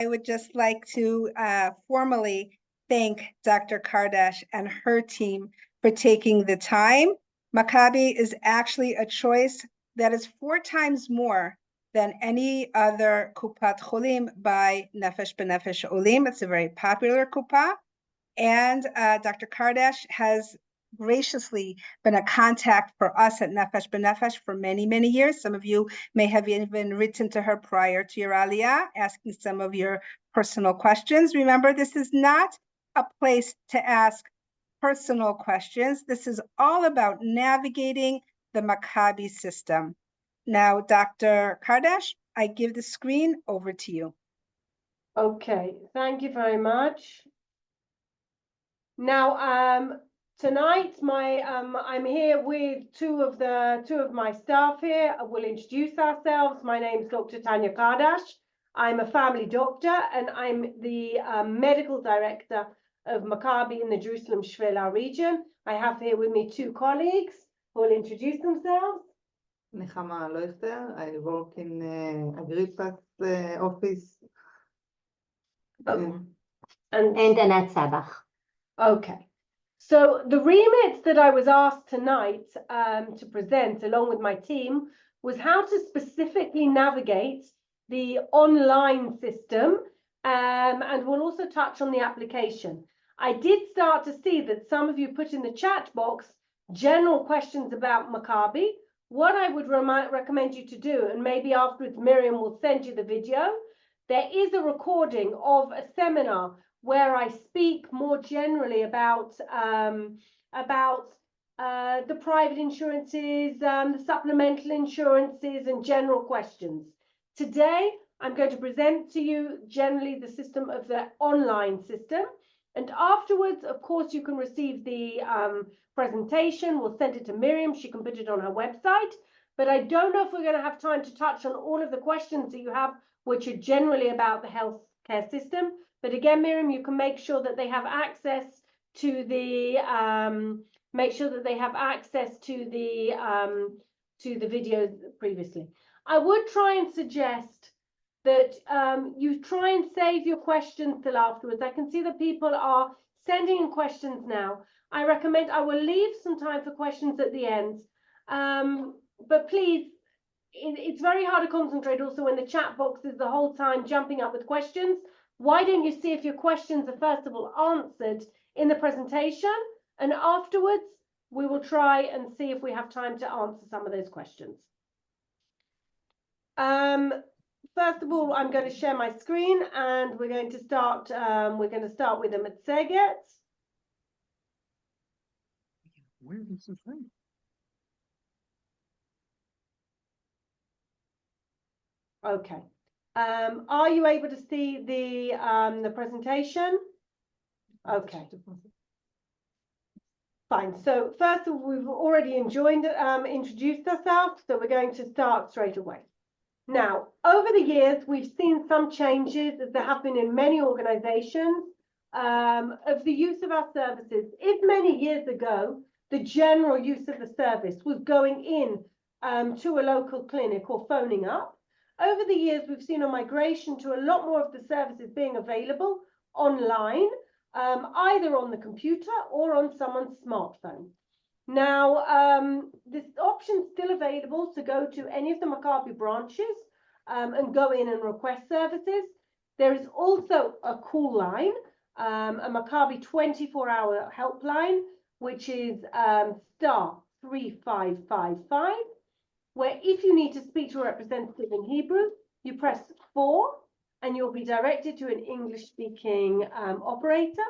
I would just like to formally thank Dr. Kardash and her team for taking the time. Maccabi is actually a choice that is 4 times more than any other Kupot Holim by Nefesh B'Nefesh Holim. It's a very popular kupa. And Dr. Kardash has graciously been a contact for us at Nefesh B'Nefesh for many, many years. Some of you may have even written to her prior to your Aliyah, asking some of your personal questions. Remember, this is not a place to ask personal questions. This is all about navigating the Maccabi system. Now, Dr. Kardash, I give the screen over to you. Okay, thank you very much. Now, tonight, I'm here with two of my staff here. We'll introduce ourselves. My name is Dr. Tanya Kardash. I'm a family doctor, and I'm the medical director of Maccabi in the Jerusalem Shvela region. I have here with me 2 colleagues who will introduce themselves. Nechama Loichter. I work in Agrippa's office. And Anat Sabach. Okay, so the remit that I was asked tonight to present along with my team was how to specifically navigate the online system, and we'll also touch on the application. I did start to see that some of you put in the chat box general questions about Maccabi. What I would recommend you to do, and maybe afterwards Miriam will send you the video, there is a recording of a seminar where I speak more generally about the private insurances, the supplemental insurances, and general questions. Today, I'm going to present to you generally the system of the online system. And afterwards, of course, you can receive the presentation. We'll send it to Miriam. She can put it on her website. But I don't know if we're going to have time to touch on all of the questions that you have, which are generally about the healthcare system. But again, Miriam, you can make sure that they have access to the videos previously. I would try and suggest that you try and save your questions till afterwards. I can see that people are sending in questions now. I recommend I will leave some time for questions at the end. But please, it's very hard to concentrate also when the chat box is the whole time jumping up with questions. Why don't you see if your questions are first of all answered in the presentation, and afterwards we will try and see if we have time to answer some of those questions. First of all, I'm going to share my screen and we're going to start with a Matseget. Where is this thing? Okay. Are you able to see the presentation? Okay. Fine. So first of all, we've already introduced ourselves, so we're going to start straight away. Now, over the years, we've seen some changes, as there have been in many organizations, of the use of our services. If many years ago, the general use of the service was going in to a local clinic or phoning up, over the years, we've seen a migration to a lot more of the services being available online, either on the computer or on someone's smartphone. Now, this option is still available to go to any of the Maccabi branches and go in and request services. There is also a call line, a Maccabi 24-hour helpline, which is star 3555. Where if you need to speak to a representative in Hebrew, you press 4 and you'll be directed to an English-speaking operator.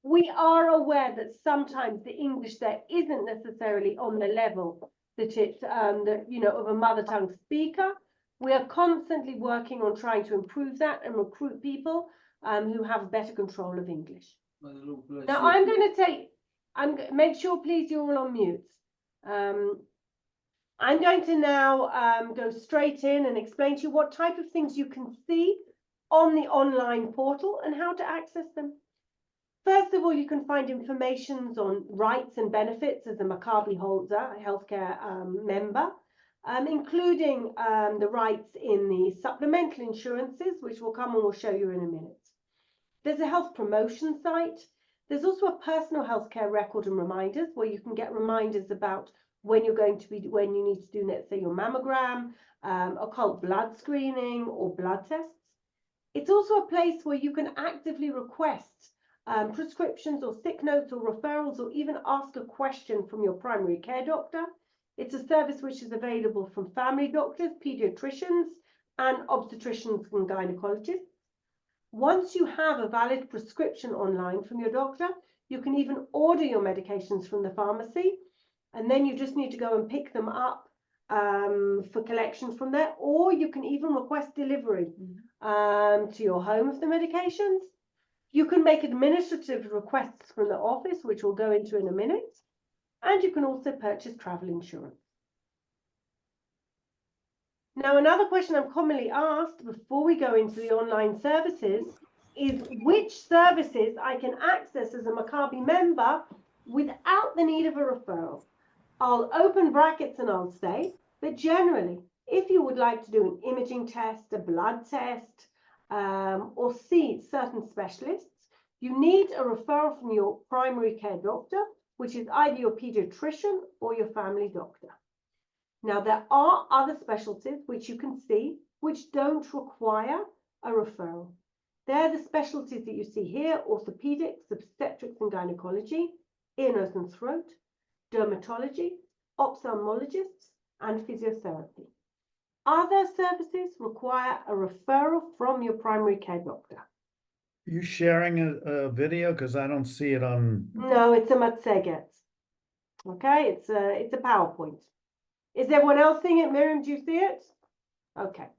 We are aware that sometimes the English there isn't necessarily on the level that it's, of a mother tongue speaker. We are constantly working on trying to improve that and recruit people who have better control of English. Now I'm going to make sure please you're all on mute. I'm going to now go straight in and explain to you what type of things you can see on the online portal and how to access them. First of all, you can find information on rights and benefits as a Maccabi holder, a healthcare member. including the rights in the supplemental insurances, which will come and we'll show you in a minute. There's a health promotion site. There's also a personal healthcare record and reminders where you can get reminders about when you need to do, let's say, your mammogram, occult blood screening or blood tests. It's also a place where you can actively request prescriptions or sick notes or referrals, or even ask a question from your primary care doctor. It's a service which is available from family doctors, pediatricians, and obstetricians and gynecologists. Once you have a valid prescription online from your doctor, you can even order your medications from the pharmacy, and then you just need to go and pick them up for collection from there, or you can even request delivery to your home of the medications. You can make administrative requests from the office, which we'll go into in a minute, and you can also purchase travel insurance. Now, another question I'm commonly asked before we go into the online services is which services I can access as a Maccabi member without the need of a referral. I'll open brackets and I'll say that generally, if you would like to do an imaging test, a blood test, or see certain specialists, you need a referral from your primary care doctor, which is either your pediatrician or your family doctor. Now, there are other specialties which you can see which don't require a referral. They're the specialties that you see here: orthopedics, obstetrics and gynecology, ear, nose and throat, dermatology, ophthalmologists, and physiotherapy. Other services require a referral from your primary care doctor. You sharing a video? Because I don't see it on. No, it's a Maccabi. Okay, it's a PowerPoint. Is everyone else seeing it? Miriam, do you see it? Okay.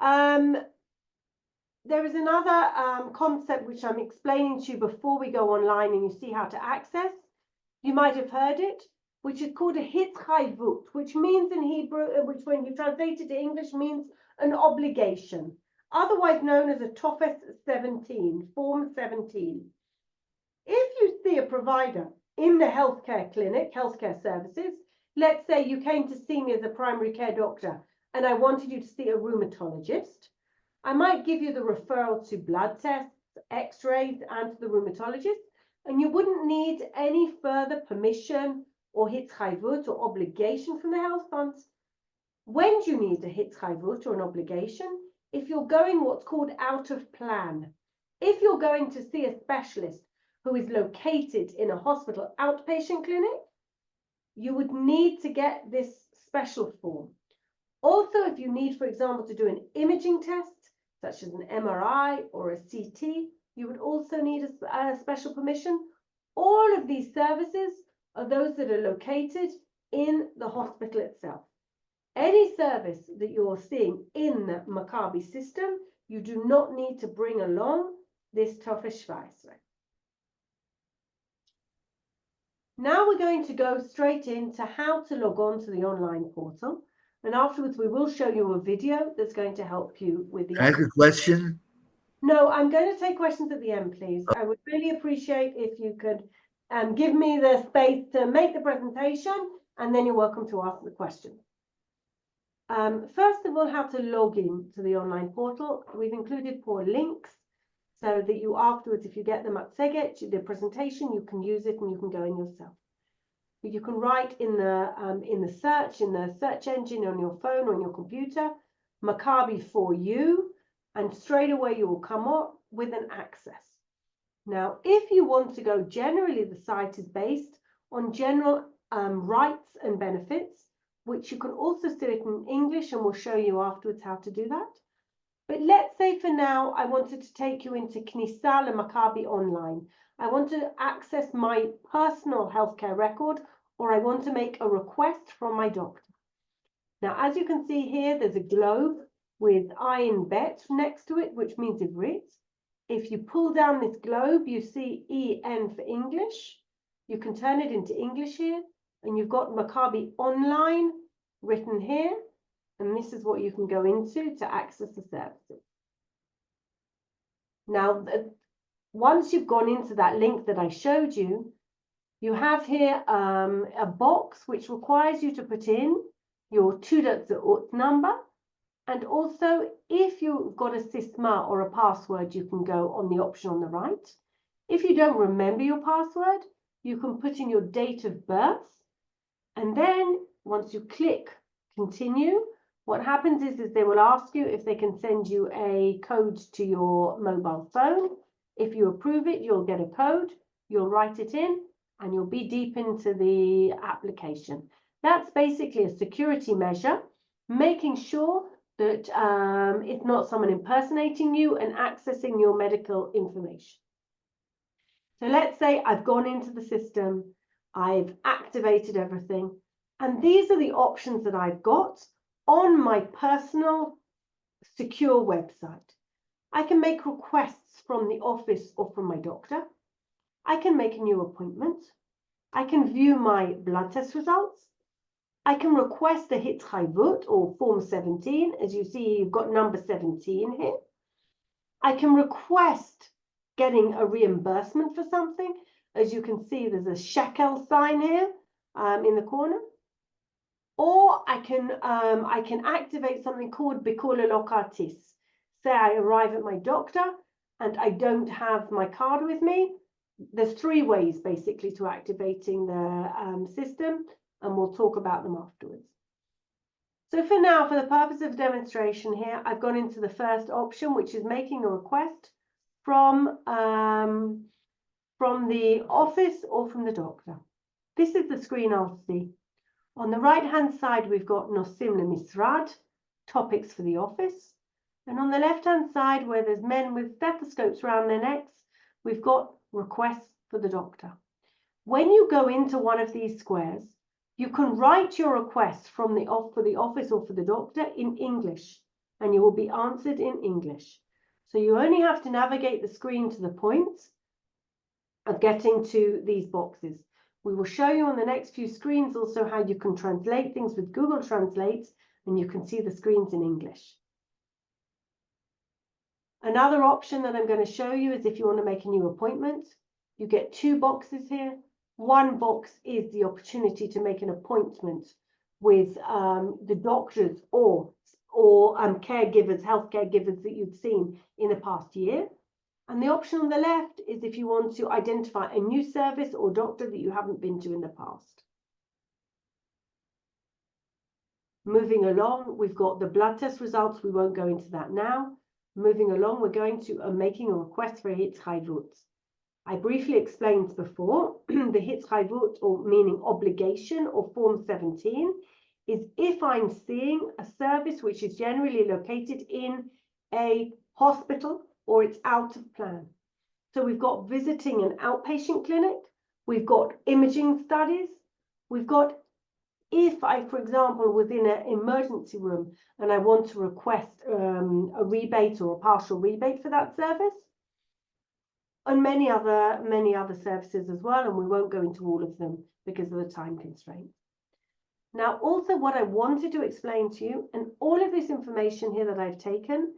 There is another concept which I'm explaining to you before we go online and you see how to access. You might have heard it, which is called a hitchayvut, which means in Hebrew, which when you translate it to English means an obligation, otherwise known as a Tofes 17, Form 17. If you see a provider in the healthcare clinic, healthcare services, let's say you came to see me as a primary care doctor and I wanted you to see a rheumatologist, I might give you the referral to blood tests, x-rays, and to the rheumatologist, and you wouldn't need any further permission or hitchayvut or obligation from the health funds. When do you need a hitchayvut or an obligation? If you're going what's called out of plan. If you're going to see a specialist who is located in a hospital outpatient clinic, you would need to get this special form. Also, if you need, for example, to do an imaging test, such as an MRI or a CT, you would also need a special permission. All of these services are those that are located in the hospital itself. Any service that you're seeing in the Maccabi system, you do not need to bring along this Tofes 17. Now we're going to go straight into how to log on to the online portal. And afterwards, we will show you a video that's going to help you with the. Can I ask a question? No, I'm going to take questions at the end, please. I would really appreciate if you could give me the space to make the presentation, and then you're welcome to ask the question. First of all, how to log in to the online portal. We've included 4 links so that you afterwards, if you get the Maccabi, the presentation, you can use it and you can go in yourself. You can write in the search engine on your phone or on your computer, Maccabi for you, and straight away you will come up with an access. Now, if you want to go generally, the site is based on general rights and benefits, which you can also see it in English, and we'll show you afterwards how to do that. But let's say for now, I wanted to take you into Knisa Maccabi online. I want to access my personal healthcare record, or I want to make a request from my doctor. Now, as you can see here, there's a globe with Ayin Bet next to it, which means Ivrit. If you pull down this globe, you see EN for English. You can turn it into English here, and you've got Maccabi online written here, and this is what you can go into to access the services. Now, once you've gone into that link that I showed you, you have here a box which requires you to put in your Toodat Za'ut number, and also if you've got a sisma or a password, you can go on the option on the right. If you don't remember your password, you can put in your date of birth, and then once you click continue, what happens is they will ask you if they can send you a code to your mobile phone. If you approve it, you'll get a code, you'll write it in, and you'll be deep into the application. That's basically a security measure, making sure that it's not someone impersonating you and accessing your medical information. So let's say I've gone into the system, I've activated everything, and these are the options that I've got on my personal secure website. I can make requests from the office or from my doctor. I can make a new appointment. I can view my blood test results. I can request a hitchayvut or form 17. As you see, you've got number 17 here. I can request getting a reimbursement for something. As you can see, there's a shekel sign here in the corner. Or I can activate something called Bikol Lelo Kartis. Say I arrive at my doctor and I don't have my card with me. There's 3 ways basically to activating the system, and we'll talk about them afterwards. So for now, for the purpose of demonstration here, I've gone into the first option, which is making a request from the office or from the doctor. This is the screen I'll see. On the right-hand side, we've got Nosim LeMisrad, topics for the office. And on the left-hand side, where there's men with stethoscopes around their necks, we've got requests for the doctor. When you go into one of these squares, you can write your request for the office or for the doctor in English, and you will be answered in English. So you only have to navigate the screen to the point of getting to these boxes. We will show you on the next few screens also how you can translate things with Google Translate, and you can see the screens in English. Another option that I'm going to show you is if you want to make a new appointment. You get 2 boxes here. One box is the opportunity to make an appointment with the doctors or caregivers, health caregivers that you've seen in the past year. And the option on the left is if you want to identify a new service or doctor that you haven't been to in the past. Moving along, we've got the blood test results. We won't go into that now. Moving along, we're going to making a request for a hitchayvut. I briefly explained before, the hitchayvut, or meaning obligation, or form 17, is if I'm seeing a service which is generally located in a hospital or it's out of plan. So we've got visiting an outpatient clinic, we've got imaging studies, we've got if I, for example, was in an emergency room and I want to request a rebate or a partial rebate for that service, and many other services as well, and we won't go into all of them because of the time constraints. Now, also what I wanted to explain to you, and all of this information here that I've taken,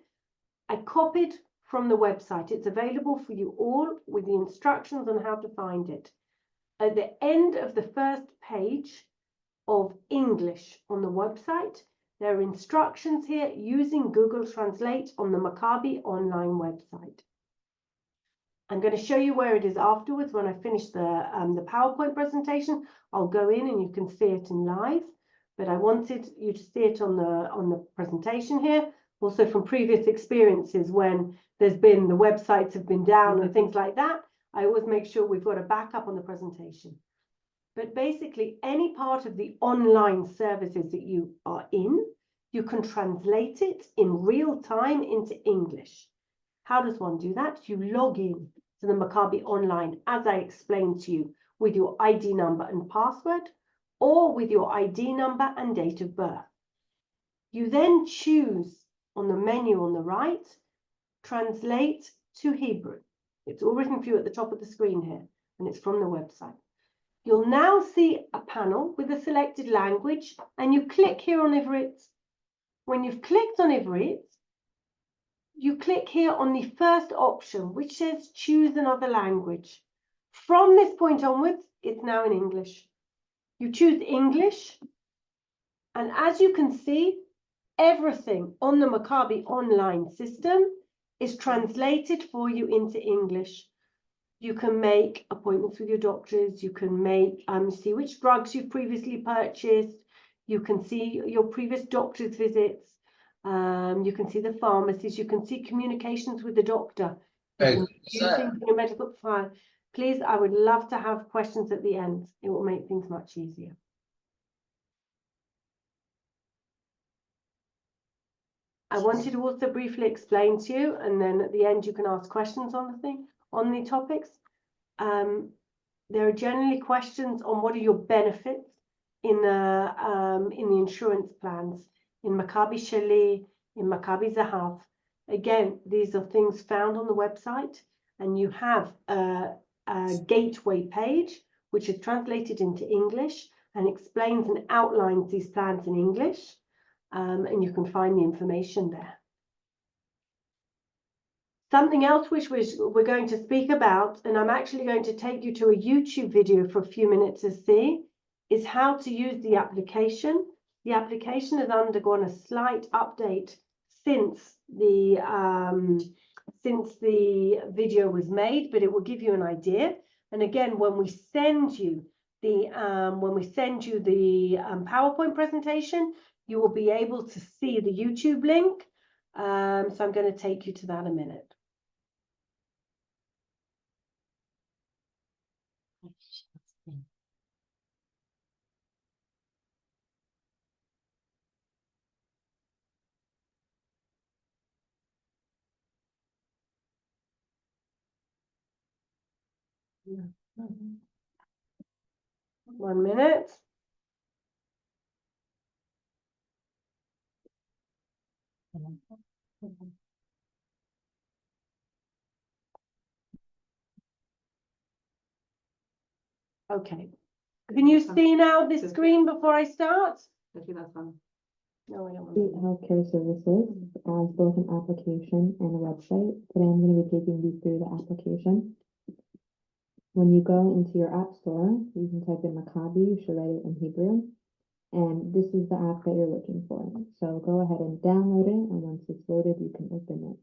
I copied from the website. It's available for you all with the instructions on how to find it. At the end of the first page of English on the website, there are instructions here using Google Translate on the Maccabi online website. I'm going to show you where it is afterwards when I finish the PowerPoint presentation. I'll go in and you can see it in live, but I wanted you to see it on the presentation here. Also from previous experiences when there's been, the websites have been down and things like that, I always make sure we've got a backup on the presentation. But basically any part of the online services that you are in, you can translate it in real time into English. How does one do that? You log in to the Maccabi online, as I explained to you, with your ID number and password, or with your ID number and date of birth. You then choose on the menu on the right, translate to Hebrew. It's all written for you at the top of the screen here, and it's from the website. You'll now see a panel with a selected language, and you click here on Ivrit. When you've clicked on Ivrit, you click here on the first option, which says choose another language. From this point onwards, it's now in English. You choose English, And as you can see, everything on the Maccabi online system is translated for you into English. You can make appointments with your doctors. You can make see which drugs you've previously purchased. You can see your previous doctor's visits. You can see the pharmacies. You can see communications with the doctor. You can view things in your medical file. Please, I would love to have questions at the end. It will make things much easier. I wanted to also briefly explain to you, and then at the end you can ask questions on the topics. There are generally questions on what are your benefits in the insurance plans in Maccabi Sheli, in Maccabi Zahav. Again, these are things found on the website, and you have a gateway page which is translated into English and explains and outlines these plans in English, and you can find the information there. Something else which we're going to speak about, and I'm actually going to take you to a YouTube video for a few minutes to see, is how to use the application. The application has undergone a slight update since the video was made, but it will give you an idea. And again, when we send you the PowerPoint presentation, you will be able to see the YouTube link. So I'm going to take you to that in a minute. Mm-hmm. 1 minute. Okay. Can you see now this screen before I start? No, I don't want State Healthcare Services as both an application and a website. Today I'm going to be taking you through the application. When you go into your app store, you can type in Maccabi. You should write it in Hebrew. And this is the app that you're looking for. So go ahead and download it, and once it's loaded, you can open it.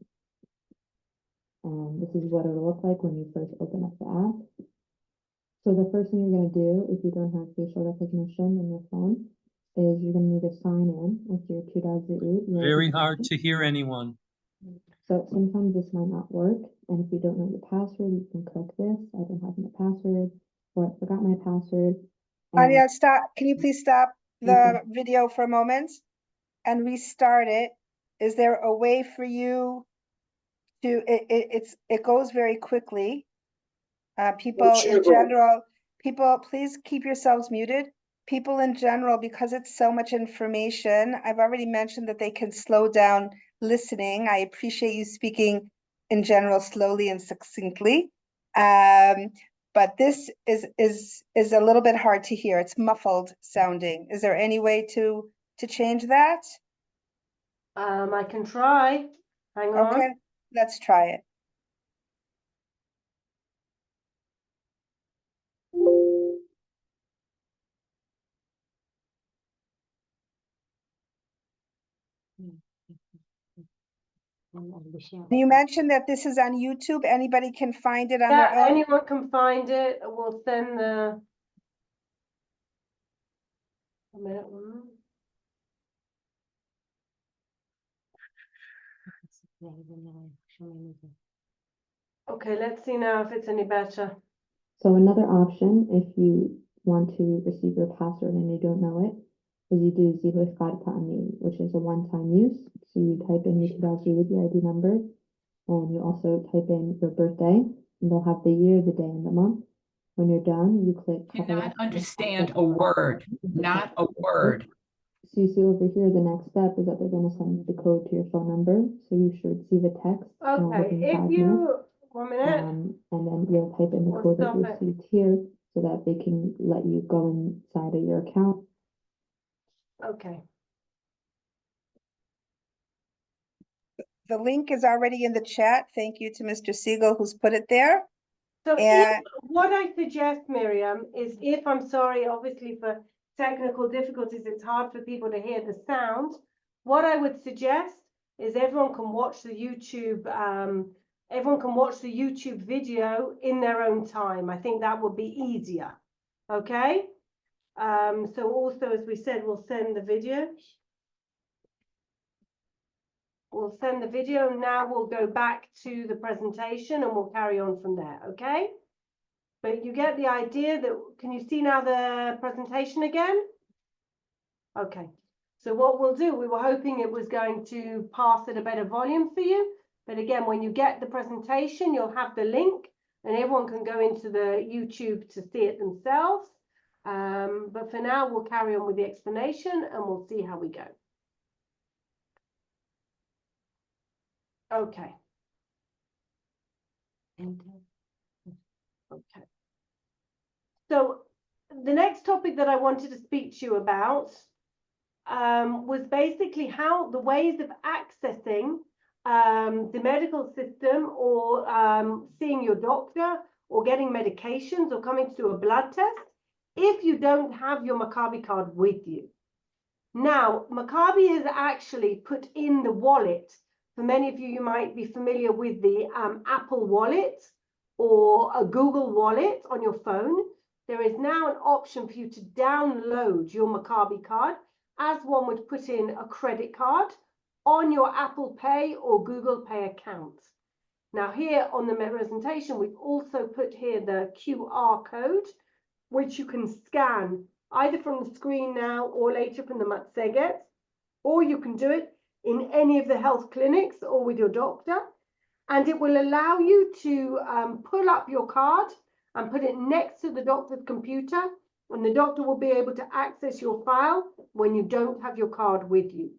And this is what it'll look like when you first open up the app. So the first thing you're going to do, if you don't have facial recognition in your phone, is you're going to need to sign in with your Taudat Zehut. Very hard to hear anyone. So sometimes this might not work, and if you don't know your password, you can click this. I don't have my password, or I forgot my password. Aliyah, stop. Can you please stop the video for a moment and restart it? Is there a way for you to, it goes very quickly. People in general, please keep yourselves muted. People in general, because it's so much information, I've already mentioned that they can slow down listening. I appreciate you speaking in general slowly and succinctly. But this is a little bit hard to hear. It's muffled sounding. Is there any way to change that? I can try. Hang on. Okay, let's try it. You mentioned that this is on YouTube. Anybody can find it on their Yeah, own? anyone can find it. We'll send the. A minute. Okay, let's see now if it's any better. So another option, if you want to receive your password and you don't know it, is you do Zihut Chad Pa'amim, which is a one-time use. So you type in your Taudat Zehut, your ID number, and you also type in your birthday, and they'll have the year, the day, and the month. When you're done, you click. Cannot understand a word, not a word. So you see over here, the next step is that they're going to send you the code to your phone number. So you should receive a text. Okay, within if 5 you, minutes. 1 minute. And then you'll type in the Or code that stop you it. received here so that they can let you go inside of your account. Okay. The link is already in the chat. Thank you to Mr. Siegel who's put it there. So And what I suggest, Miriam, is if I'm sorry, obviously for technical difficulties, it's hard for people to hear the sound. What I would suggest is everyone can watch the YouTube, video in their own time. I think that would be easier. Okay? So also, as we said, we'll send the video. We'll send the video. Now we'll go back to the presentation and we'll carry on from there. Okay? But you get the idea that, can you see now the presentation again? Okay. So what we'll do, we were hoping it was going to pass at a better volume for you. But again, when you get the presentation, you'll have the link and everyone can go into the YouTube to see it themselves. But for now, we'll carry on with the explanation and we'll see how we go. Okay. Okay. So the next topic that I wanted to speak to you about was basically how the ways of accessing the medical system or seeing your doctor or getting medications or coming to do a blood test if you don't have your Maccabi card with you. Now, Maccabi has actually put in the wallet. For many of you, you might be familiar with the Apple Wallet or a Google Wallet on your phone. There is now an option for you to download your Maccabi card as one would put in a credit card on your Apple Pay or Google Pay account. Now here on the presentation, we've also put here the QR code, which you can scan either from the screen now or later from the Matseget, or you can do it in any of the health clinics or with your doctor. And it will allow you to pull up your card and put it next to the doctor's computer, and the doctor will be able to access your file when you don't have your card with you.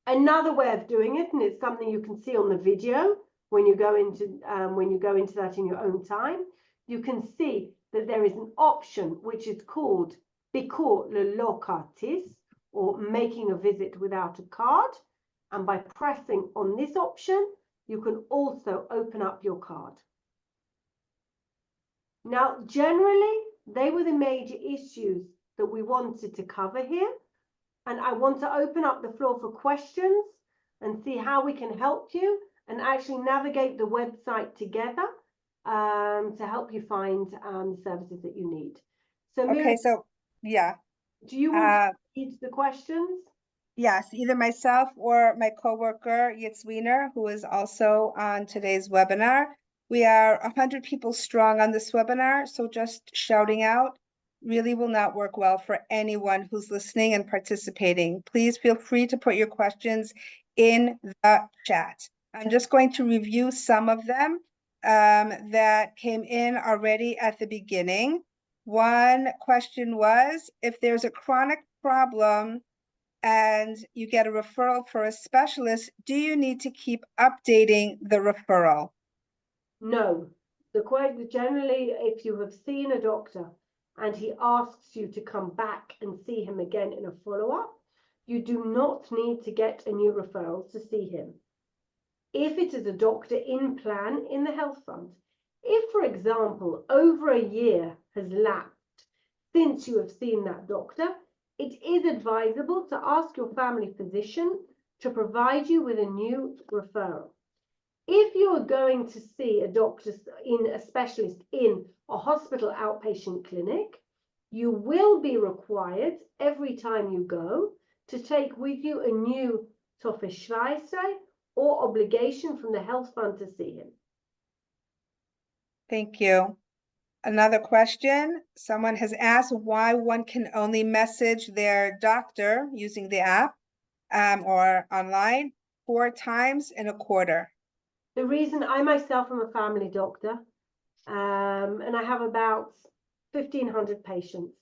Another way of doing it, and it's something you can see on the video when you go into that in your own time, you can see that there is an option which is called Bikur Lelo Kartis, or making a visit without a card. And by pressing on this option, you can also open up your card. Now, generally, they were the major issues that we wanted to cover here. And I want to open up the floor for questions and see how we can help you and actually navigate the website together to help you find the services that you need. So, Miriam, Okay, so yeah. do you want to read the questions? Yes, either myself or my coworker, Yitz Wiener, who is also on today's webinar. We are 100 people strong on this webinar, so just shouting out really will not work well for anyone who's listening and participating. Please feel free to put your questions in the chat. I'm just going to review some of them that came in already at the beginning. One question was, if there's a chronic problem and you get a referral for a specialist, do you need to keep updating the referral? No. Generally, if you have seen a doctor and he asks you to come back and see him again in a follow-up, you do not need to get a new referral to see him. If it is a doctor in plan in the health fund, if, for example, over a year has lapsed since you have seen that doctor, it is advisable to ask your family physician to provide you with a new referral. If you are going to see a specialist in a hospital outpatient clinic, you will be required every time you go to take with you a new Nefesh or obligation from the health fund to see him. Thank you. Another question, someone has asked why one can only message their doctor using the app or online 4 times in a quarter. The reason, I myself am a family doctor, and I have about 1,500 patients.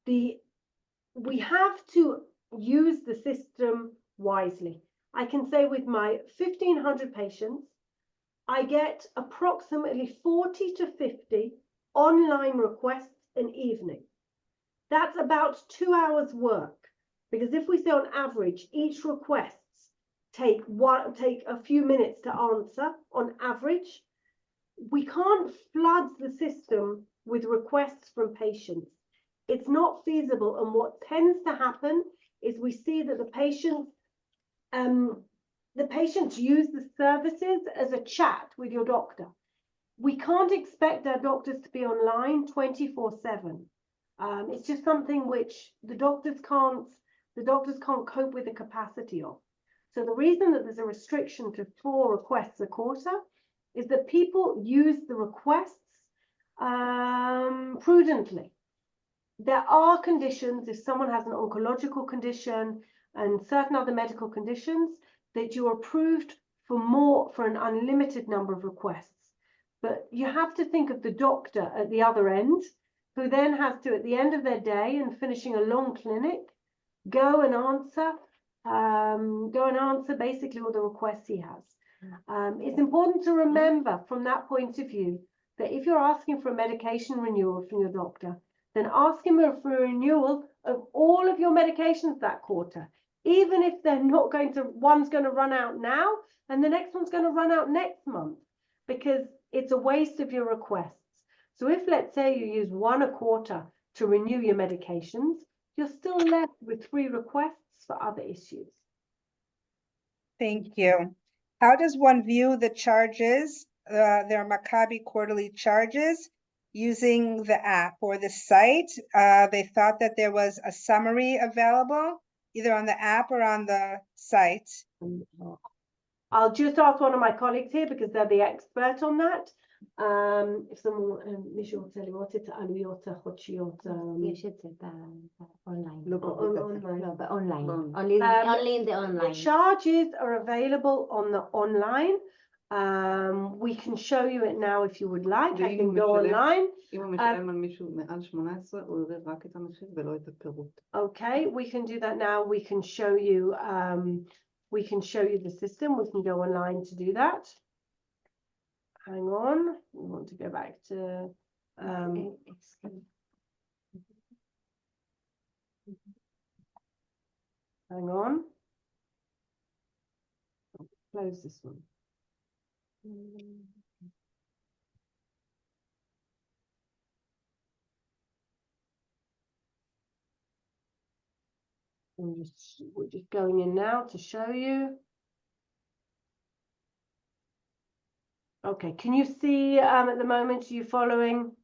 We have to use the system wisely. I can say with my 1,500 patients, I get approximately 40 to 50 online requests an evening. That's about 2 hours work, because if we say on average, each request take a few minutes to answer on average, we can't flood the system with requests from patients. It's not feasible. And what tends to happen is we see that the patients use the services as a chat with your doctor. We can't expect our doctors to be online 24/7. It's just something which the doctors can't cope with the capacity of. So the reason that there's a restriction to 4 requests a quarter is that people use the requests prudently. There are conditions, if someone has an oncological condition and certain other medical conditions, that you're approved for an unlimited number of requests. But you have to think of the doctor at the other end, who then has to, at the end of their day and finishing a long clinic, go and answer basically all the requests he has. It's important to remember from that point of view that if you're asking for a medication renewal from your doctor, then ask him for a renewal of all of your medications that quarter, even if they're not going to, one's going to run out now and the next one's going to run out next month, because it's a waste of your requests. So if, let's say, you use 1 a quarter to renew your medications, you're still left with 3 requests for other issues. Thank you. How does one view the charges, their Maccabi quarterly charges, using the app or the site? They thought that there was a summary available, either on the app or on the site. I'll just ask one of my colleagues here because they're the expert on that. If someone, מישהו רוצה לראות את העלויות החודשיות. יש את זה באונליין. לא Online. לא, באונליין. באונליין. Only in the The online. charges are available on the online. We can show you it now if you would like. I can go online. אם הוא משלם על מישהו מעל 18, הוא יראה רק את המחיר ולא את הפירוט. Okay, we can do that now. We can show you the system. We can go online to do that. Hang on, we want to go back to hang on. Close this one. We're just going in now to show you. Okay, can you see at the moment, are you following?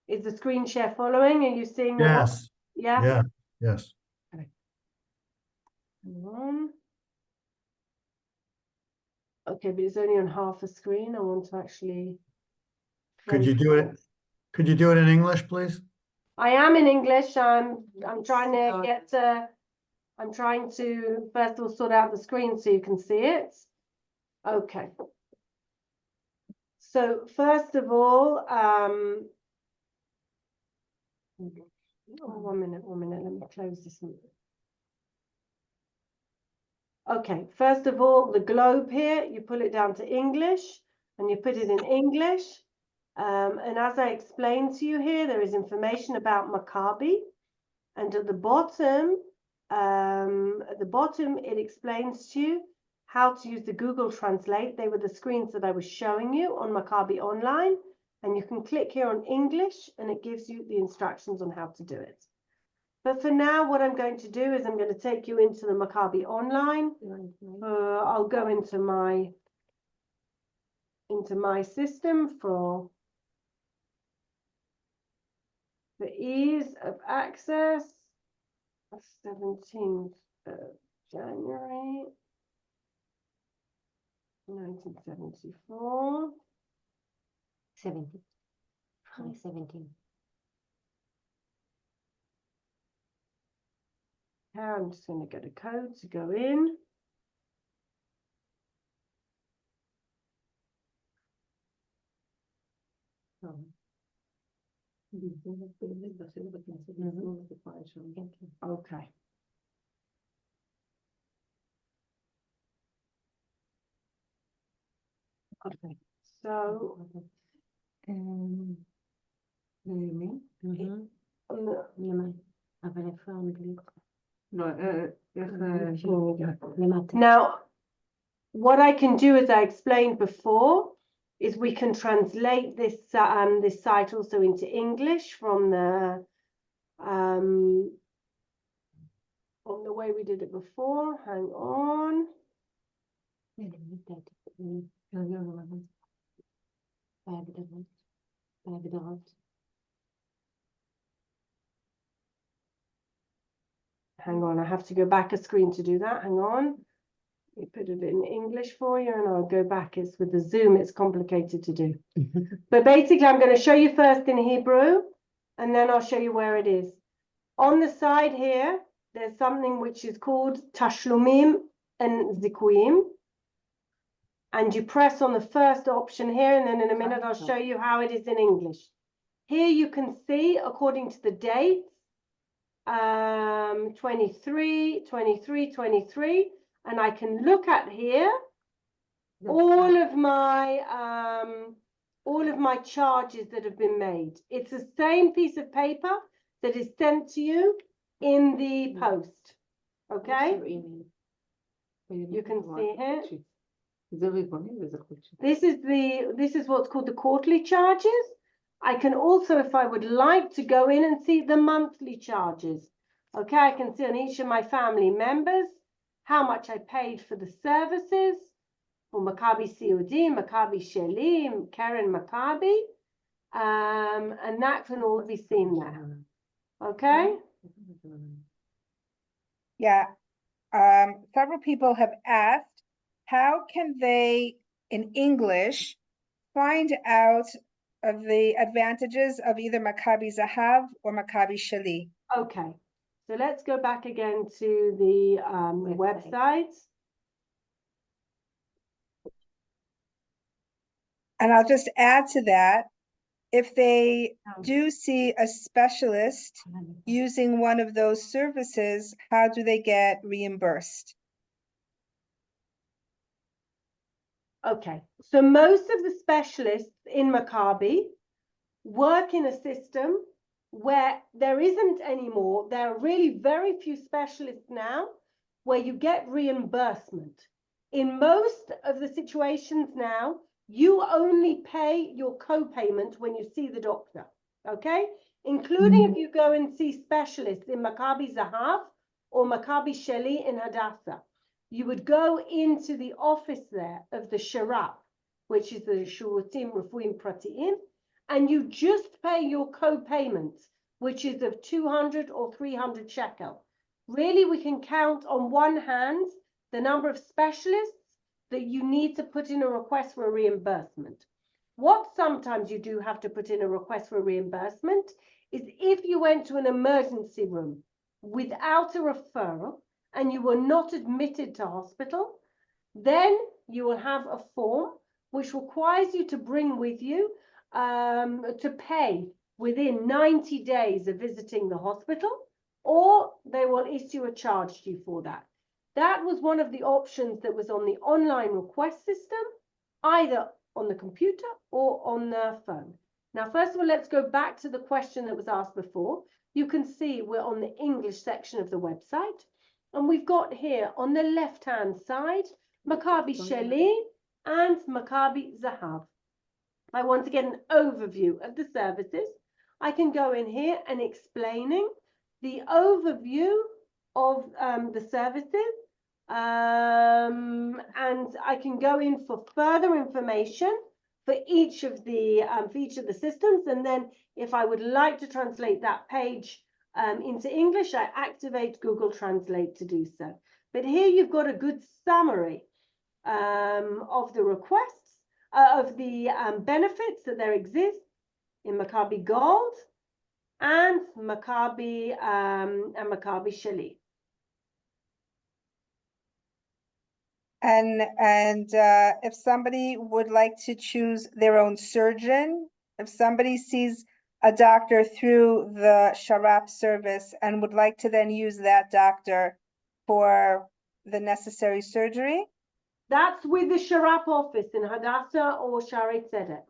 Is the screen share following? Are you seeing? Yes, Yeah. yeah, yes. Hang on. Okay, but it's only on half a screen. I want to actually. Could you do it? Could you do it in English, please? I am in English. I'm trying to get. I'm trying to first of all sort out the screen so you can see it. Okay. So first of all, one minute. Let me close this one. Okay, first of all, the globe here, you pull it down to English and you put it in English. And as I explained to you here, there is information about Maccabi. And at the bottom, it explains to you how to use the Google Translate. They were the screens that I was showing you on Maccabi Online. And you can click here on English and it gives you the instructions on how to do it. But for now, what I'm going to do is I'm going to take you into the Maccabi Online. I'll go into my system for ease of access. 17th of January 1974. 17. 17. I'm just going to get a code to go in. Okay. Okay, so אבל איפה האנגלית? לא, איך... now, what I can do, as I explained before, is we can translate this this site also into English from the on the way we did it before. Hang on. Hang on, I have to go back a screen to do that. Hang on. We put it in English for you and I'll go back. It's with the Zoom, it's complicated to do. But basically, I'm going to show you first in Hebrew and then I'll show you where it is. On the side here, there's something which is called Tashlumim and Zikuyim. And you press on the first option here, and then in a minute I'll show you how it is in English. Here you can see, according to the dates, 23, 23, 23, and I can look at here all of my charges that have been made. It's the same piece of paper that is sent to you in the post. Okay? You can see here. This is what's called the quarterly charges. I can also, if I would like to go in and see the monthly charges. Okay, I can see on each of my family members how much I paid for the services for Maccabi COD, Maccabi Shelim, Karen Maccabi, and that can all be seen there. Okay? Yeah. Several people have asked, how can they, in English, find out of the advantages of either Maccabi Zahav or Maccabi Shali? Okay, so let's go back again to the website. And I'll just add to that, if they do see a specialist using one of those services, how do they get reimbursed? Okay, so most of the specialists in Maccabi work in a system where there isn't anymore. There are really very few specialists now where you get reimbursement. In most of the situations now, you only pay your co-payment when you see the doctor, okay? Including if you go and see specialists in Maccabi Zahav or Maccabi Sheli in Hadassah. You would go into the office there of the Sharap, which is the Shurutim Refuim Pratiim, and you just pay your co-payment, which is of 200 or 300 shekel. Really, we can count on one hand the number of specialists that you need to put in a request for a reimbursement. What sometimes you do have to put in a request for a reimbursement is if you went to an emergency room without a referral and you were not admitted to hospital, then you will have a form which requires you to bring with you to pay within 90 days of visiting the hospital, or they will issue a charge to you for that. That was one of the options that was on the online request system, either on the computer or on the phone. Now, first of all, let's go back to the question that was asked before. You can see we're on the English section of the website, and we've got here on the left-hand side, Maccabi Sheli and Maccabi Zahav. I want to get an overview of the services. I can go in here and explaining the overview of the services, and I can go in for further information for each of the systems, and then if I would like to translate that page into English, I activate Google Translate to do so. But here you've got a good summary of the requests, of the benefits that there exist in Maccabi Gold and Maccabi Sheli. And if somebody would like to choose their own surgeon, if somebody sees a doctor through the Sharap service and would like to then use that doctor for the necessary surgery? That's with the Sharap office in Hadassah or Shaarei Tzedek.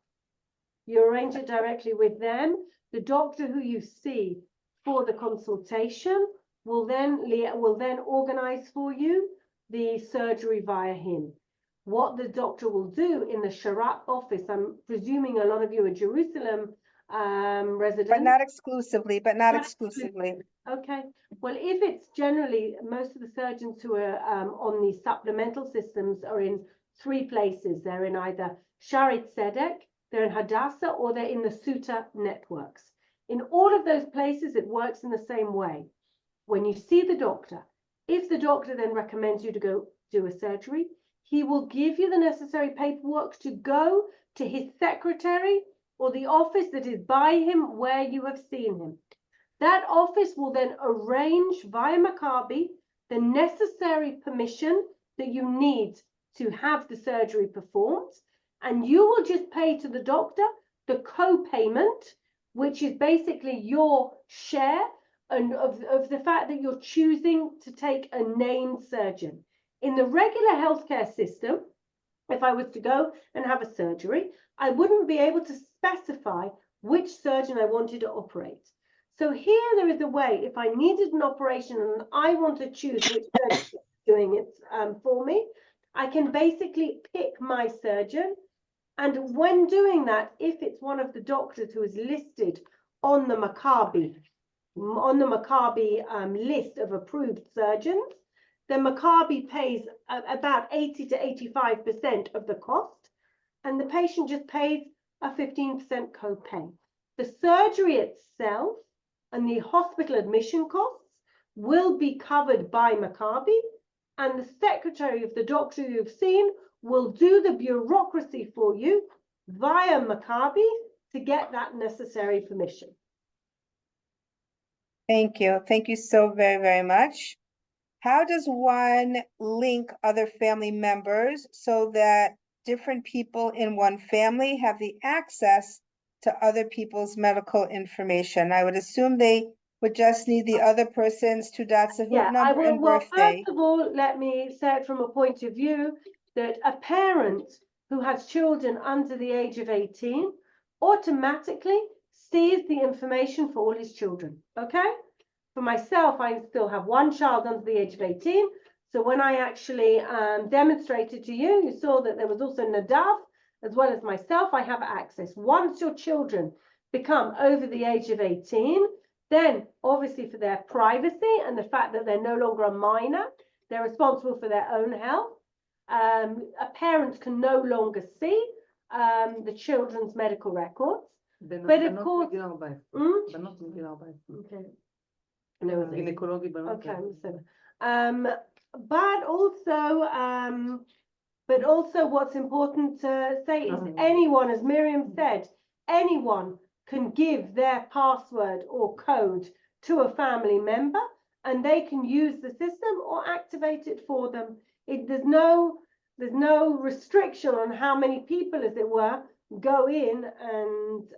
You arrange it directly with them. The doctor who you see for the consultation will then organize for you the surgery via him. What the doctor will do in the Sharap office, I'm presuming a lot of you are Jerusalem residents. But not exclusively, but not Not exclusively. Okay, well, if it's generally, most of the surgeons who are on these supplemental systems are in 3 places. They're in either Shaare Zedek, they're in Hadassah, or they're in the Suta networks. In all of those places, it works in the same way. When you see the doctor, if the doctor then recommends you to go do a surgery, he will give you the necessary paperwork to go to his secretary or the office that is by him where you have seen him. That office will then arrange via Maccabi the necessary permission that you need to have the surgery performed, and you will just pay to the doctor the co-payment, which is basically your share and of the fact that you're choosing to take a named surgeon. In the regular healthcare system, if I was to go and have a surgery, I wouldn't be able to specify which surgeon I wanted to operate. So here there is a way, if I needed an operation and I want to choose which surgeon is doing it for me, I can basically pick my surgeon. And when doing that, if it's one of the doctors who is listed on the Maccabi list of approved surgeons, then Maccabi pays about 80 to 85% of the cost, and the patient just pays a 15% co-pay. The surgery itself and the hospital admission costs will be covered by Maccabi, and the secretary of the doctor you've seen will do the bureaucracy for you via Maccabi to get that necessary permission. Thank you. Thank you so very, very much. How does one link other family members so that different people in one family have the access to other people's medical information? I would assume they would just need the other person's Teudat Zehut number and Well, birthday. first of all, let me say it from a point of view that a parent who has children under the age of 18 automatically sees the information for all his children, okay? For myself, I still have one child under the age of 18. So when I actually demonstrated to you, you saw that there was also Nadav, as well as myself, I have access. Once your children become over the age of 18, then obviously for their privacy and the fact that they're no longer a minor, they're responsible for their own health. A parent can no longer see the children's medical records. But of course, בנות מגיל 14. okay. No, גינקולוגי בנות. okay, so, but also what's important to say is anyone, as Miriam said, anyone can give their password or code to a family member and they can use the system or activate it for them. There's no restriction on how many people, as it were, go in and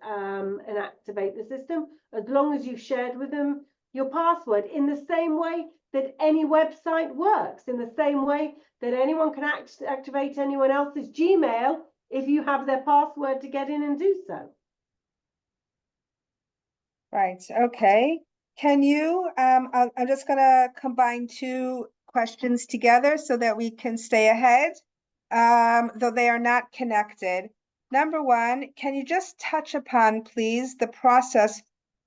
activate the system, as long as you've shared with them your password, in the same way that any website works, in the same way that anyone can activate anyone else's Gmail if you have their password to get in and do so. Right, okay. Can you, I'm just gonna combine 2 questions together so that we can stay ahead, though they are not connected. Number 1, can you just touch upon, please, the process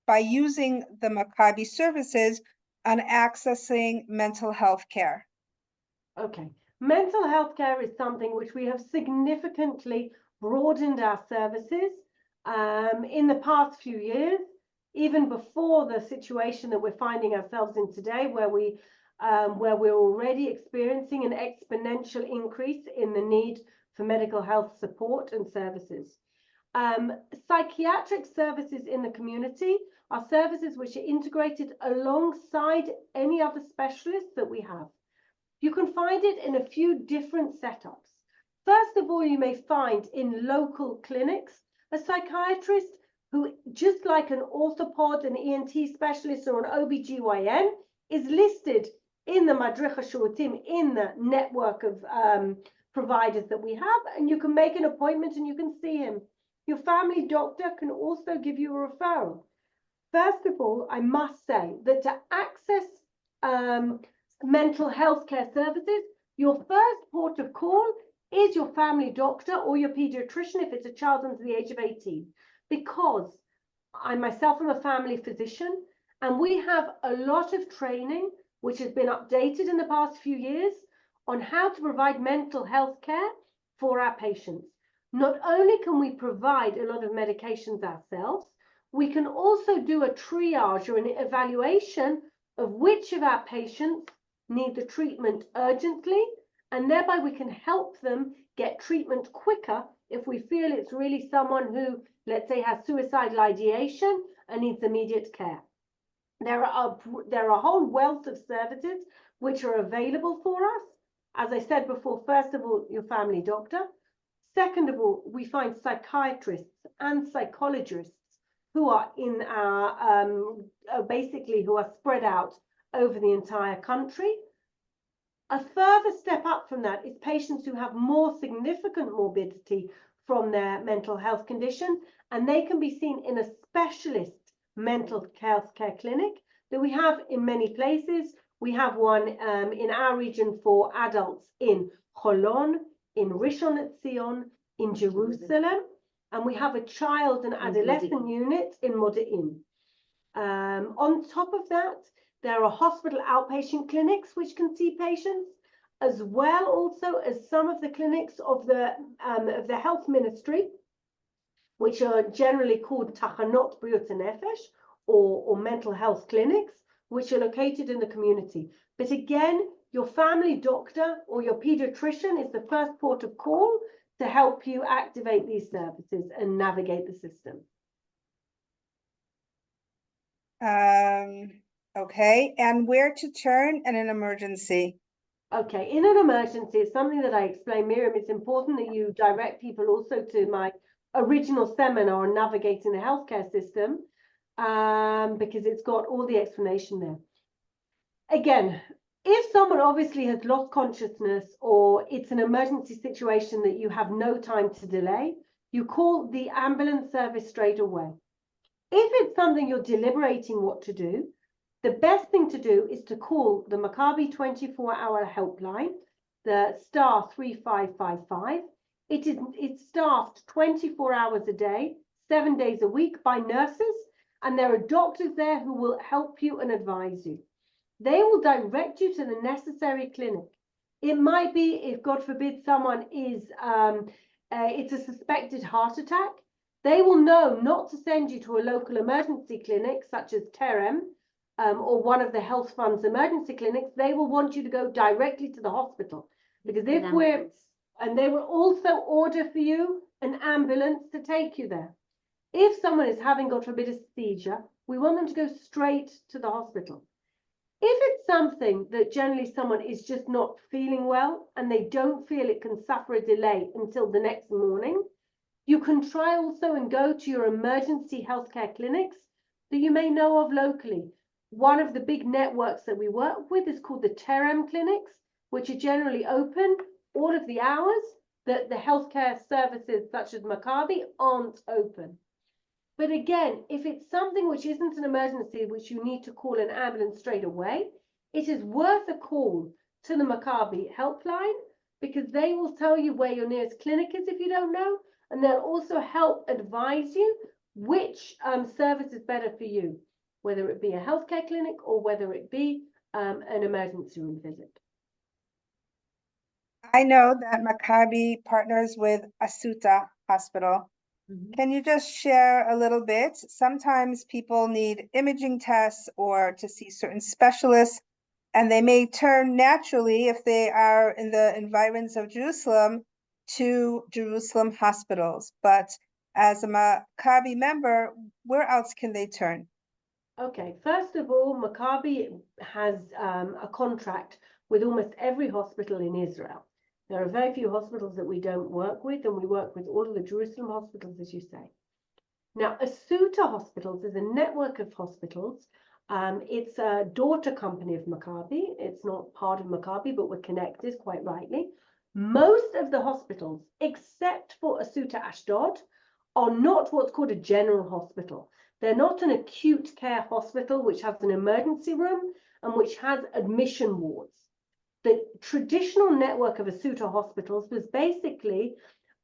by using the Maccabi services on accessing mental health care? Okay, mental health care is something which we have significantly broadened our services in the past few years, even before the situation that we're finding ourselves in today, where we're already experiencing an exponential increase in the need for medical health support and services. Psychiatric services in the community are services which are integrated alongside any other specialists that we have. You can find it in a few different setups. First of all, you may find in local clinics a psychiatrist who, just like an orthopod, an ENT specialist, or an OBGYN, is listed in the Madrich HaShuatim, in the network of providers that we have, and you can make an appointment and you can see him. Your family doctor can also give you a referral. First of all, I must say that to access mental health care services, your first port of call is your family doctor or your pediatrician if it's a child under the age of 18, because I myself am a family physician, and we have a lot of training which has been updated in the past few years on how to provide mental health care for our patients. Not only can we provide a lot of medications ourselves, we can also do a triage or an evaluation of which of our patients need the treatment urgently, and thereby we can help them get treatment quicker if we feel it's really someone who, let's say, has suicidal ideation and needs immediate care. There are a whole wealth of services which are available for us. As I said before, first of all, your family doctor. Second of all, we find psychiatrists and psychologists who are in our, basically who are spread out over the entire country. A further step up from that is patients who have more significant morbidity from their mental health condition, and they can be seen in a specialist mental health care clinic that we have in many places. We have one in our region for adults in Holim, in Rishon LeZion, in Jerusalem, and we have a child and adolescent unit in Modi'in. On top of that, there are hospital outpatient clinics which can see patients, as well also as some of the clinics of the health ministry, which are generally called Tachanot B'riut Nefesh, or mental health clinics, which are located in the community. But again, your family doctor or your pediatrician is the first port of call to help you activate these services and navigate the system. Okay, and where to turn in an emergency? Okay, in an emergency, it's something that I explained, Miriam. It's important that you direct people also to my original seminar on navigating the healthcare system, because it's got all the explanation there. Again, if someone obviously has lost consciousness or it's an emergency situation that you have no time to delay, you call the ambulance service straight away. If it's something you're deliberating what to do, the best thing to do is to call the Maccabi 24-hour helpline, the star 3555. It's staffed 24 hours a day, 7 days a week by nurses, and there are doctors there who will help you and advise you. They will direct you to the necessary clinic. It might be, if God forbid someone is, it's a suspected heart attack, they will know not to send you to a local emergency clinic such as Terem or one of the health fund's emergency clinics. They will want you to go directly to the hospital, because and they will also order for you an ambulance to take you there. If someone is having, God forbid, a seizure, we want them to go straight to the hospital. If it's something that generally someone is just not feeling well and they don't feel it can suffer a delay until the next morning, you can try also and go to your emergency healthcare clinics that you may know of locally. One of the big networks that we work with is called the Terem clinics, which are generally open all of the hours that the healthcare services such as Maccabi aren't open. But again, if it's something which isn't an emergency, which you need to call an ambulance straight away, it is worth a call to the Maccabi helpline, because they will tell you where your nearest clinic is if you don't know, and they'll also help advise you which service is better for you, whether it be a healthcare clinic or whether it be an emergency room visit. I know that Maccabi partners with Asuta Hospital. Mhm. Can you just share a little bit? Sometimes people need imaging tests or to see certain specialists, and they may turn naturally, if they are in the environs of Jerusalem, to Jerusalem hospitals. But as a Maccabi member, where else can they turn? Okay, first of all, Maccabi has a contract with almost every hospital in Israel. There are very few hospitals that we don't work with, and we work with all of the Jerusalem hospitals, as you say. Now, Asuta Hospitals is a network of hospitals. It's a daughter company of Maccabi. It's not part of Maccabi, but we're connected, quite rightly. Most of the hospitals, except for Asuta Ashdod, are not what's called a general hospital. They're not an acute care hospital which has an emergency room and which has admission wards. The traditional network of Asuta hospitals was basically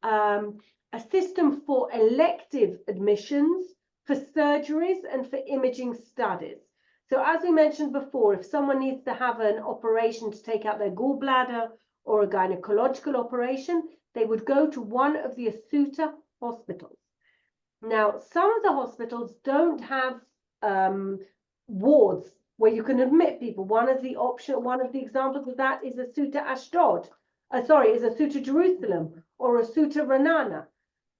a system for elective admissions for for surgeries and for imaging studies. So as we mentioned before, if someone needs to have an operation to take out their gallbladder or a gynecological operation, they would go to one of the Asuta hospitals. Now, some of the hospitals don't have wards where you can admit people. One of the examples of that is Asuta Ashdod. Is Asuta Jerusalem or Asuta Ranana.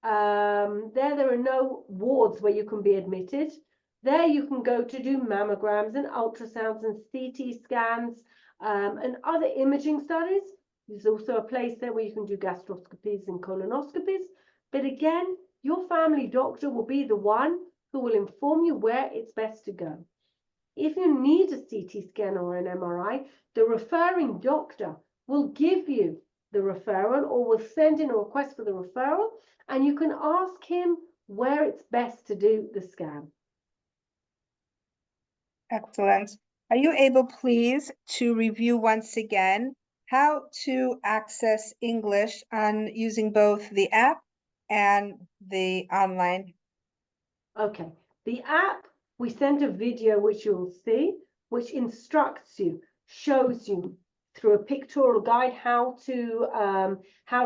There are no wards where you can be admitted. There you can go to do mammograms and ultrasounds and CT scans and other imaging studies. There's also a place there where you can do gastroscopies and colonoscopies. But again, your family doctor will be the one who will inform you where it's best to go. If you need a CT scan or an MRI, the referring doctor will give you the referral or will send in a request for the referral, and you can ask him where it's best to do the scan. Excellent. Are you able, please, to review once again how to access English on using both the app and the online? Okay, the app, we sent a video which you'll see, which instructs you, shows you through a pictorial guide how to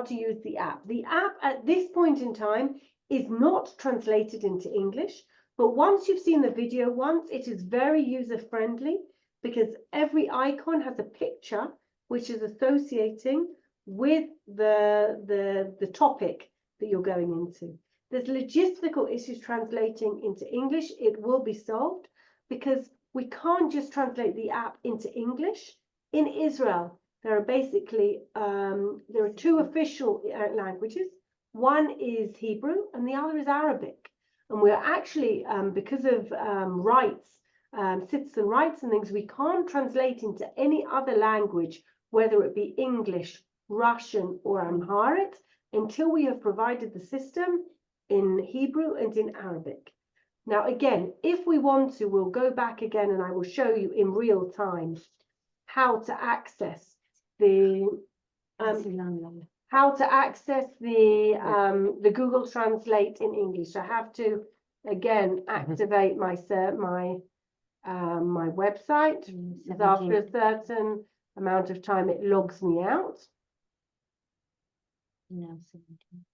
use the app. The app at this point in time is not translated into English, but once you've seen the video once, it is very user-friendly because every icon has a picture which is associating with the topic that you're going into. There's logistical issues translating into English. It will be solved because we can't just translate the app into English. In Israel, there are basically there are two official languages. One is Hebrew and the other is Arabic. And we're actually, because of rights, citizen rights and things, we can't translate into any other language, whether it be English, Russian, or Amharic, until we have provided the system in Hebrew and in Arabic. Now, again, if we want to, we'll go back again and I will show you in real time how to access the Google Translate in English. I have to again activate my website. Because after a certain amount of time, it logs me out. No, 17.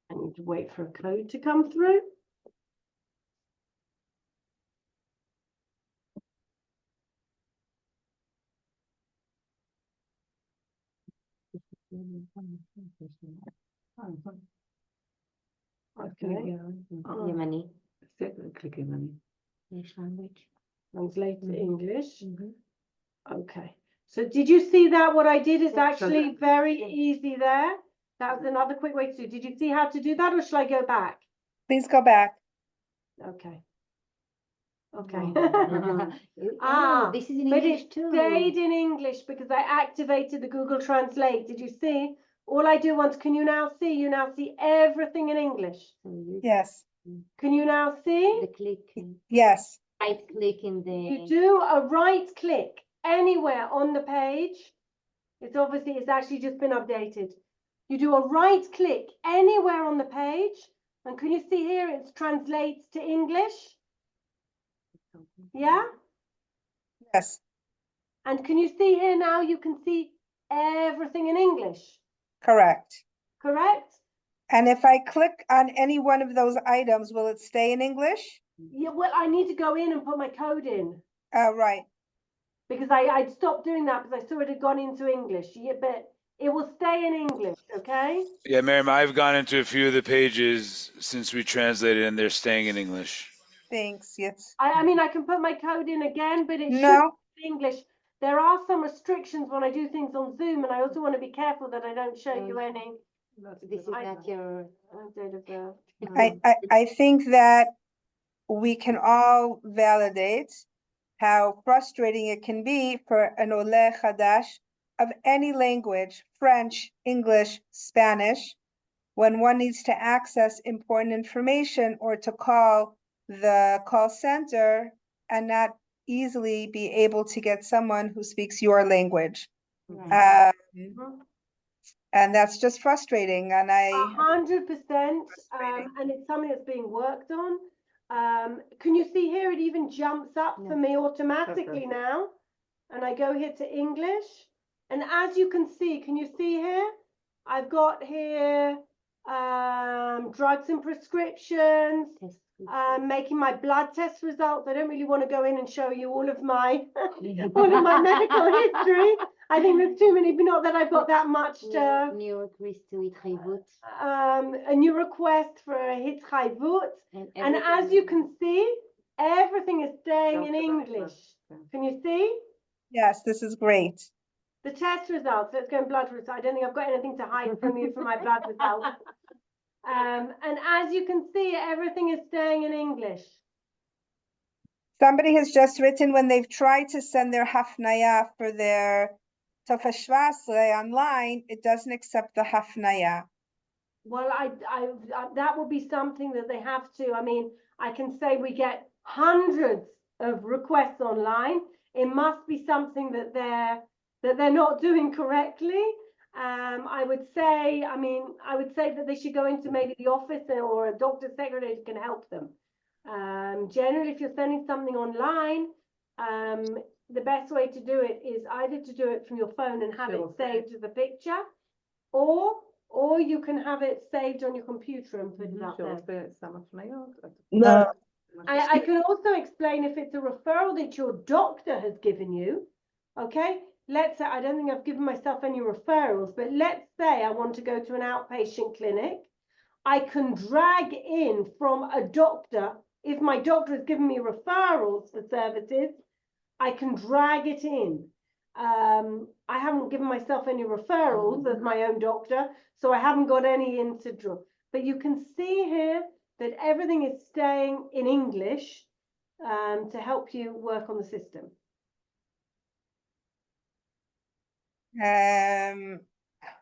I need to wait for a code to come through. Okay. Yemeni. Click Yemeni. English language. Translate to English. Mhm. Okay. So did you see that? What I did is Yeah. actually very easy there. That was another quick way to do. Did you see how to do that, or shall I go back? Please go back. Okay. Okay. Oh, this is in But English it too. stayed in English because I activated the Google Translate. Did you see? All I do once, can you now see? You now see everything in English. So you Yes, Can you now see? the click, yes, right click in You the. do a right click anywhere on the page. It's actually just been updated. You do a right click anywhere on the page. And can you see here it translates to English? Yeah? yes, And can you see here now you can see everything in English, correct. correct? And if I click on any one of those items, will it stay in English? Yeah, well, I need to go in and put my code in Right, because I'd stopped doing that because I saw it had gone into English. Yeah, but it will stay in English, okay? Yeah, Miriam, I've gone into a few of the pages since we translated and they're staying in English. thanks, yes. I mean, I can put my code in again, but it should No, be in English. There are some restrictions when I do things on Zoom, and I also want to be careful that I don't show you any This is not your. date of birth. I think that we can all validate how frustrating it can be for an Oleh Chadash of any language, French, English, Spanish, when one needs to access important information or to call the call center and not easily be able to get someone who speaks your language. Right. Um, And that's just frustrating. And I, 100%, Frustrating. and it's something that's being worked on. Can you see here? It even jumps up for me automatically now. And I go here to English. And as you can see, can you see here? I've got here drugs and prescriptions, making my blood test results. I don't really want to go in and show you all of my all of my medical history. I think there's too many, but not that I've got that much to, New request to התחייבות. a new request for a hitchhayvut. And as you can see, everything is staying in English. Can you see? yes, this is great. The test results, let's go in blood results. I don't think I've got anything to hide from you for my blood results. And as you can see, everything is staying in English. Somebody has just written when they've tried to send their hafnaya for their Nefesh online, it doesn't accept the hafnaya. Well, that will be something that they have to. I mean, I can say we get hundreds of requests online. It must be something that they're not doing correctly. I would say that they should go into maybe the office or a doctor's secretary who can help them. Generally, if you're sending something online, the best way to do it is either to do it from your phone and have it saved as a picture, or you can have it saved on your computer and put it up there. No. I can also explain if it's a referral that your doctor has given you. Okay, let's say, I don't think I've given myself any referrals, but let's say I want to go to an outpatient clinic. I can drag in from a doctor. If my doctor has given me referrals for services, I can drag it in. I haven't given myself any referrals as my own doctor, so I haven't got any in to draw. But you can see here that everything is staying in English to help you work on the system.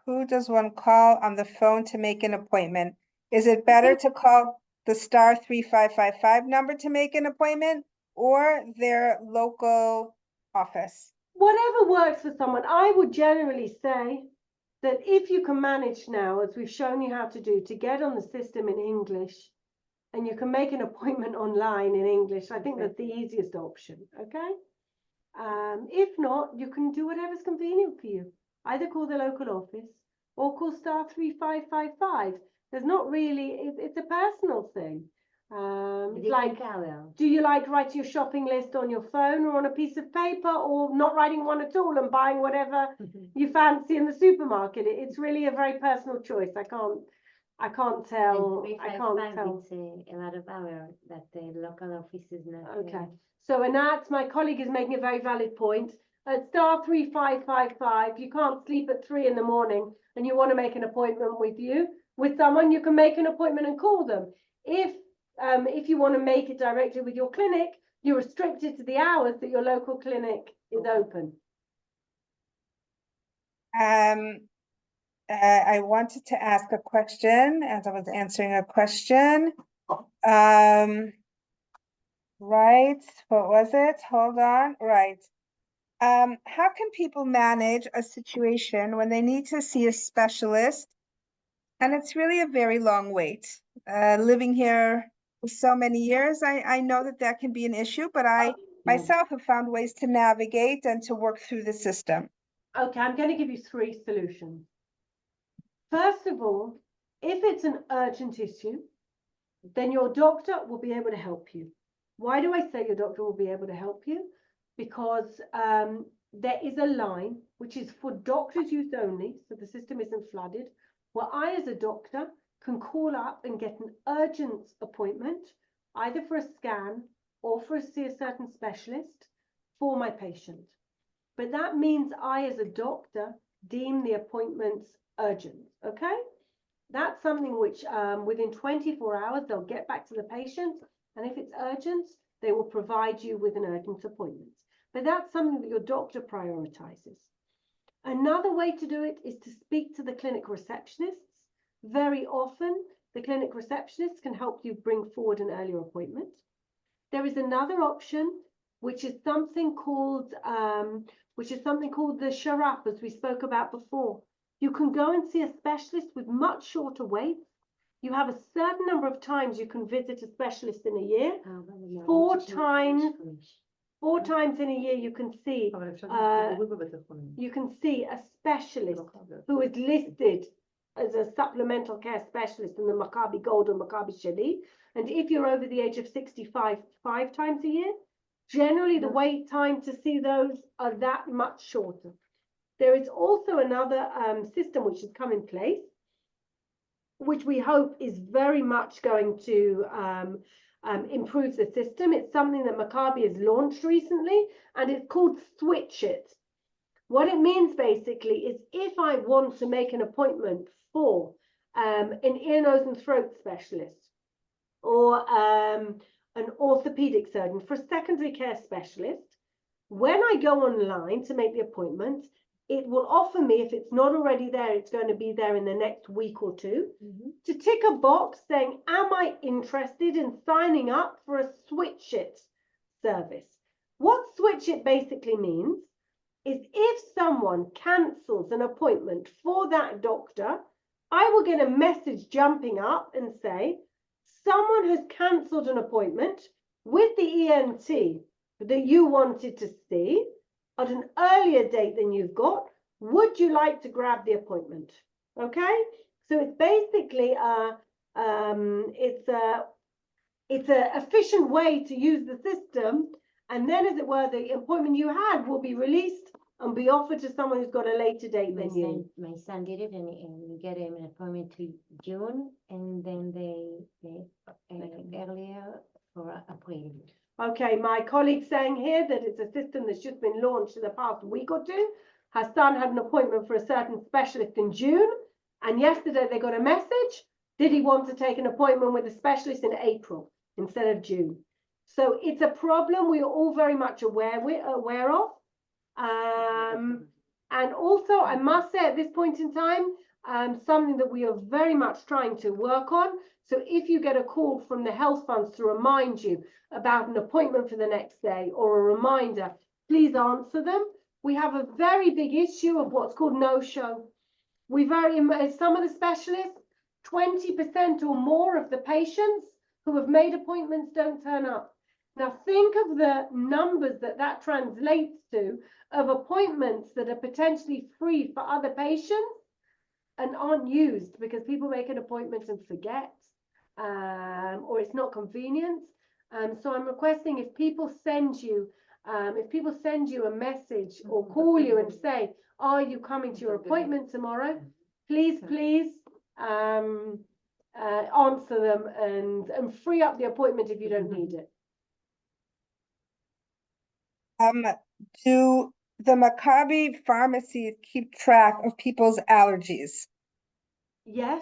Who does one call on the phone to make an appointment? Is it better to call the star 3555 number to make an appointment or their local office? Whatever works for someone. I would generally say that if you can manage now, as we've shown you how to do, to get on the system in English, and you can make an appointment online in English, I think that's the easiest option, okay? If not, you can do whatever's convenient for you. Either call the local office or call star 3555. There's not really, it's a personal thing. It's like, do you like writing your shopping list on your phone or on a piece of paper, or not writing one at all and buying whatever you fancy in the supermarket? It's really a very personal choice. I can't tell. It's a lot of hours that the local office is not. Okay. So Anat, my colleague, is making a very valid point. At star 3555, you can't sleep at 3 in the morning and you want to make an appointment with someone, you can make an appointment and call them. If you want to make it directly with your clinic, you're restricted to the hours that your local clinic is open. I wanted to ask a question as I was answering a question. Right, what was it? Hold on, right. How can people manage a situation when they need to see a specialist and it's really a very long wait? Living here for so many years, I know that can be an issue, but I myself have found ways to navigate and to work through the system. Okay, I'm going to give you 3 solutions. First of all, if it's an urgent issue, then your doctor will be able to help you. Why do I say your doctor will be able to help you? Because there is a line which is for doctors' use only, so the system isn't flooded, where I, as a doctor, can call up and get an urgent appointment, either for a scan or for see a certain specialist for my patient. But that means I, as a doctor, deem the appointments urgent, okay? That's something which within 24 hours, they'll get back to the patient. And if it's urgent, they will provide you with an urgent appointment. But that's something that your doctor prioritizes. Another way to do it is to speak to the clinic receptionists. Very often, the clinic receptionists can help you bring forward an earlier appointment. There is another option, which is something called the sharap, as we spoke about before. You can go and see a specialist with much shorter waits. You have a certain number of times you can visit a specialist in a year. Four times. 4 times in a year you can see אבל אפשר Uh, טיפול בבתי חולים. you can see a specialist לא חייב להיות. who is listed as a supplemental care specialist in the Maccabi Gold or Maccabi Shali. And if you're over the age of 65, 5 times a year, generally the wait time to see those are that much shorter. There is also another system which has come in place, which we hope is very much going to improve the system. It's something that Maccabi has launched recently, and it's called Switch It. What it means basically is if I want to make an appointment for an ear, nose and throat specialist or an orthopedic surgeon, for a secondary care specialist, when I go online to make the appointment, it will offer me, if it's not already there, it's going to be there in the next week or two, to tick a box saying, am I interested in signing up for a Switch It service? What Switch It basically means is if someone cancels an appointment for that doctor, I will get a message jumping up and say, someone has cancelled an appointment with the ENT that you wanted to see at an earlier date than you've got. Would you like to grab the appointment? Okay, so it's basically it's a efficient way to use the system, and then, as it were, the appointment you had will be released and be offered to someone who's got a later date than you. My son did it, and we get him an appointment to June, and then they earlier for April. Okay, my colleague saying here that it's a system that's just been launched in the past week or two. Her son had an appointment for a certain specialist in June, and yesterday they got a message. Did he want to take an appointment with a specialist in April instead of June? So it's a problem we are all very much aware of. And also, I must say at this point in time, something that we are very much trying to work on. So if you get a call from the health funds to remind you about an appointment for the next day or a reminder, please answer them. We have a very big issue of what's called no-show. Some of the specialists, 20% or more of the patients who have made appointments don't turn up. Now think of the numbers that translates to of appointments that are potentially free for other patients and aren't used because people make an appointment and forget, or it's not convenient. So I'm requesting if people send you a message or call you and say, are you coming to your appointment tomorrow? Please answer them and free up the appointment if you don't need it. Do the Maccabi pharmacies keep track of people's allergies? Yes.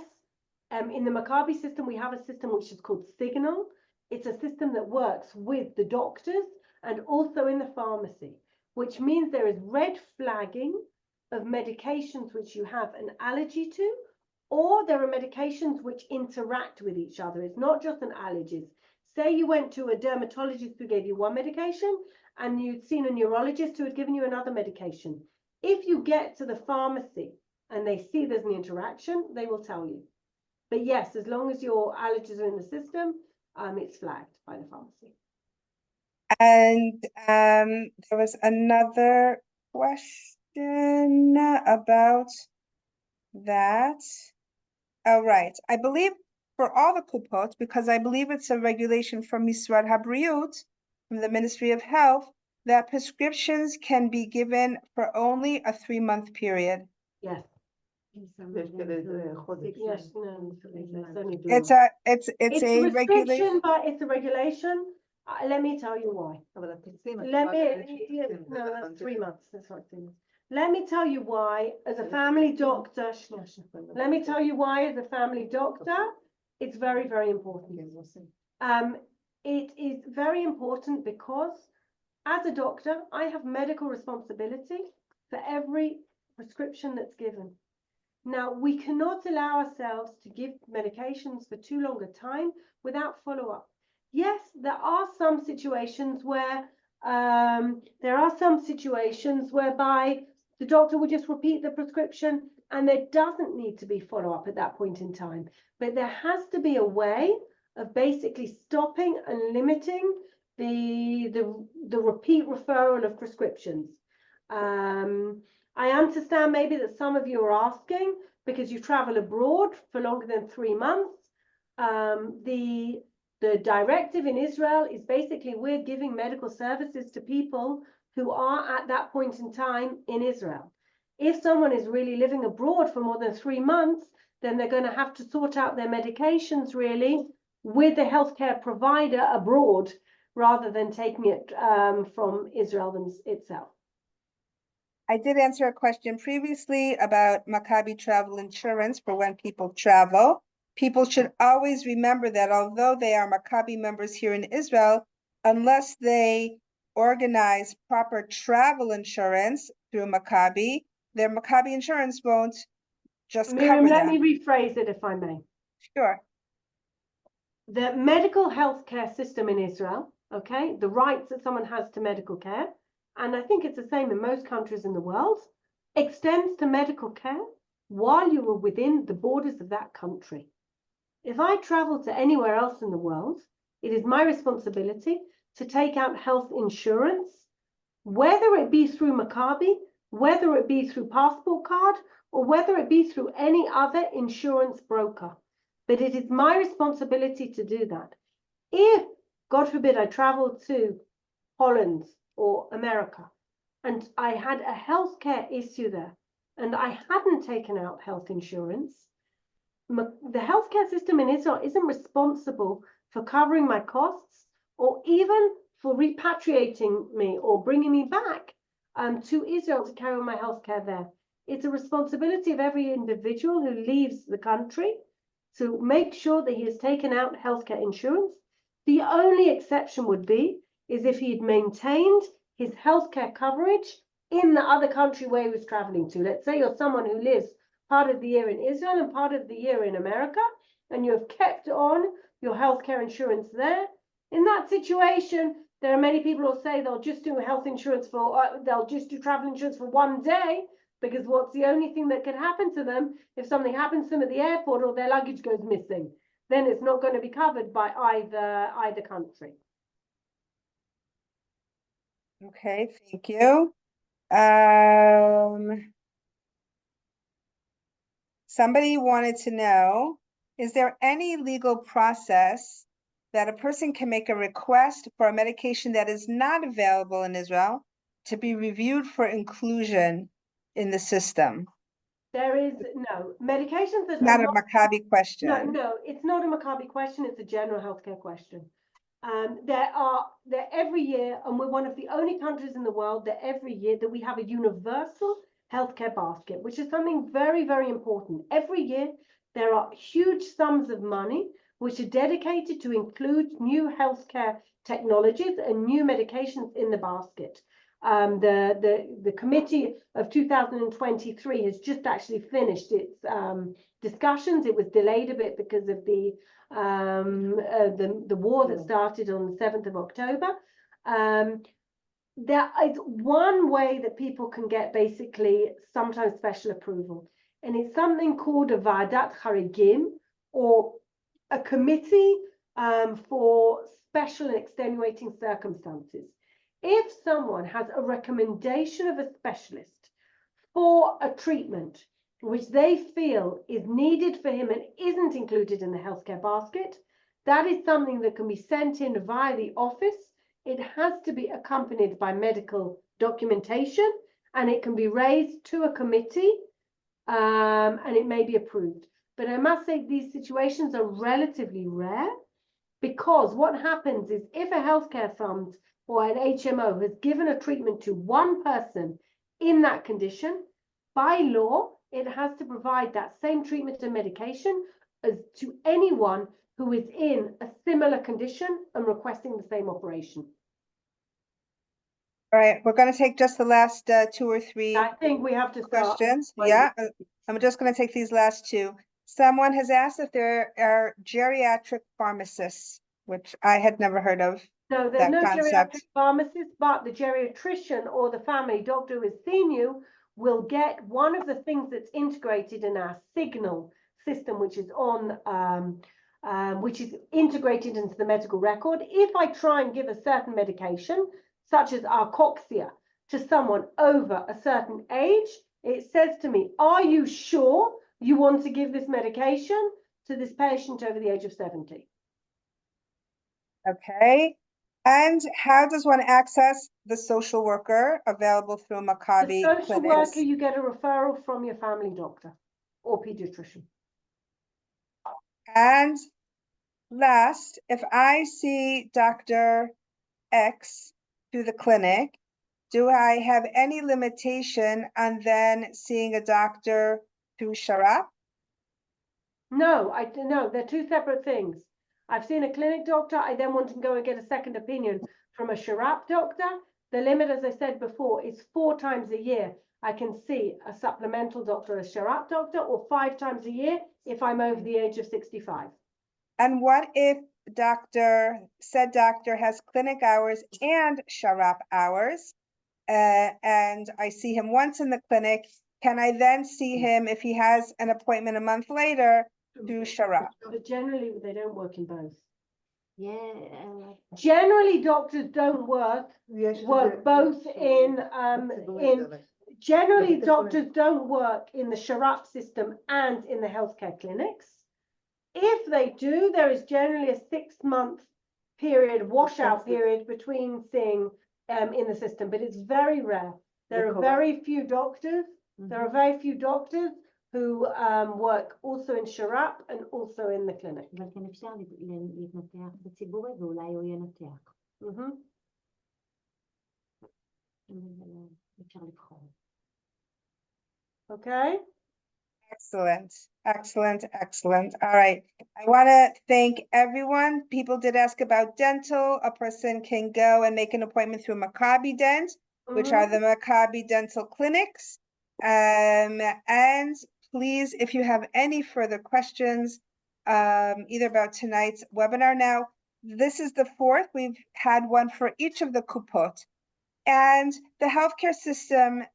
In the Maccabi system, we have a system which is called Signal. It's a system that works with the doctors and also in the pharmacy, which means there is red flagging of medications which you have an allergy to, or there are medications which interact with each other. It's not just an allergies. Say you went to a dermatologist who gave you one medication and you'd seen a neurologist who had given you another medication. If you get to the pharmacy and they see there's an interaction, they will tell you. But yes, as long as your allergies are in the system, it's flagged by the pharmacy. And there was another question about that. Oh, right. I believe for all the Kupot, because I believe it's a regulation from Misrad Habriut, from the Ministry of Health, that prescriptions can be given for only a 3-month period. Yes. ויש כאלה חודש. Yes, no, it's only It's it's a a regulation. restriction, but it's a regulation. Let me tell you why. אבל הטקסים, No, that's 3 months. That's right, 3 months. Let me tell you why, as a family doctor, let me tell you why, as a family doctor, it's very, very important. It is very important because, as a doctor, I have medical responsibility for every prescription that's given. Now, we cannot allow ourselves to give medications for too long a time without follow-up. Yes, there are some situations whereby the doctor will just repeat the prescription and there doesn't need to be follow-up at that point in time. But there has to be a way of basically stopping and limiting the repeat referral of prescriptions. I understand maybe that some of you are asking because you travel abroad for longer than 3 months. The directive in Israel is basically we're giving medical services to people who are at that point in time in Israel. If someone is really living abroad for more than 3 months, then they're going to have to sort out their medications really with the healthcare provider abroad rather than taking it from Israel itself. I did answer a question previously about Maccabi travel insurance for when people travel. People should always remember that although they are Maccabi members here in Israel, unless they organize proper travel insurance through Maccabi, their Maccabi insurance won't just Miriam, cover let them. me rephrase it if I may. Sure. The medical healthcare system in Israel, okay, the rights that someone has to medical care, and I think it's the same in most countries in the world, extends to medical care while you are within the borders of that country. If I travel to anywhere else in the world, it is my responsibility to take out health insurance, whether it be through Maccabi, whether it be through passport card, or whether it be through any other insurance broker. But it is my responsibility to do that. If, God forbid, I travel to Holland or America, and I had a healthcare issue there, and I hadn't taken out health insurance, the healthcare system in Israel isn't responsible for covering my costs or even for repatriating me or bringing me back to Israel to carry on my healthcare there. It's a responsibility of every individual who leaves the country to make sure that he has taken out healthcare insurance. The only exception would be is if he had maintained his healthcare coverage in the other country where he was traveling to. Let's say you're someone who lives part of the year in Israel and part of the year in America, and you have kept on your healthcare insurance there. In that situation, there are many people who say they'll just do health insurance for, they'll just do travel insurance for 1 day, because what's the only thing that can happen to them if something happens to them at the airport or their luggage goes missing? Then it's not going to be covered by either country. Okay, thank you. Somebody wanted to know, is there any legal process that a person can make a request for a medication that is not available in Israel to be reviewed for inclusion in the system? There is no medications that It's not are a Maccabi question. No, it's not a Maccabi question. It's a general healthcare question. There every year, and we're one of the only countries in the world that every year that we have a universal healthcare basket, which is something very, very important. Every year, there are huge sums of money which are dedicated to include new healthcare technologies and new medications in the basket. The committee of 2023 has just actually finished its discussions. It was delayed a bit because of the war that started on the 7th of October. There is one way that people can get basically sometimes special approval, and it's something called a Va'adat Harigim, or a committee for special and extenuating circumstances. If someone has a recommendation of a specialist for a treatment which they feel is needed for him and isn't included in the healthcare basket, that is something that can be sent in via the office. It has to be accompanied by medical documentation, and it can be raised to a committee, and it may be approved. But I must say these situations are relatively rare, because what happens is if a healthcare fund or an HMO has given a treatment to one person in that condition, by law, it has to provide that same treatment and medication as to anyone who is in a similar condition and requesting the same operation. All right, we're going to take just the last 2 or 3 I think we have to start. questions. Yeah, I'm just going to take these last 2. Someone has asked if there are geriatric pharmacists, which I had never heard of. No, there's that no concept. geriatric pharmacist, but the geriatrician or the family doctor who has seen you will get one of the things that's integrated in our signal system, which is which is integrated into the medical record. If I try and give a certain medication, such as Arcoxia, to someone over a certain age, it says to me, are you sure you want to give this medication to this patient over the age of 70? Okay. And how does one access the social worker available through The Maccabi social clinics? worker, you get a referral from your family doctor or pediatrician. And last, if I see Dr. X through the clinic, do I have any limitation on then seeing a doctor through Sharap? No, no, they're two separate things. I've seen a clinic doctor. I then want to go and get a second opinion from a Sharap doctor. The limit, as I said before, is 4 times a year. I can see a supplemental doctor, a Sharap doctor, or 5 times a year if I'm over the age of 65. And what if said doctor has clinic hours and Sharap hours, and I see him once in the clinic? Can I then see him if he has an appointment a month later through Sharap? But generally, they don't work in both. Yeah, Generally, doctors don't work both in generally doctors don't work in the Sharap system and in the healthcare clinics. If they do, there is generally a 6-month period, washout period between seeing in the system, but it's very rare. There are very few doctors. There are very few doctors who work also in Sharap and also in the clinic. אבל כן אפשר להתנתח בציבורי ואולי הוא ינתח. אפשר לבחור. Okay. Excellent, excellent, excellent. All right. I want to thank everyone. People did ask about dental. A person can go and make an appointment through Maccabi Dent, which are the Maccabi dental clinics. And please, if you have any further questions, either about tonight's webinar now, this is the 4th. We've had one for each of the Kupot. And the healthcare system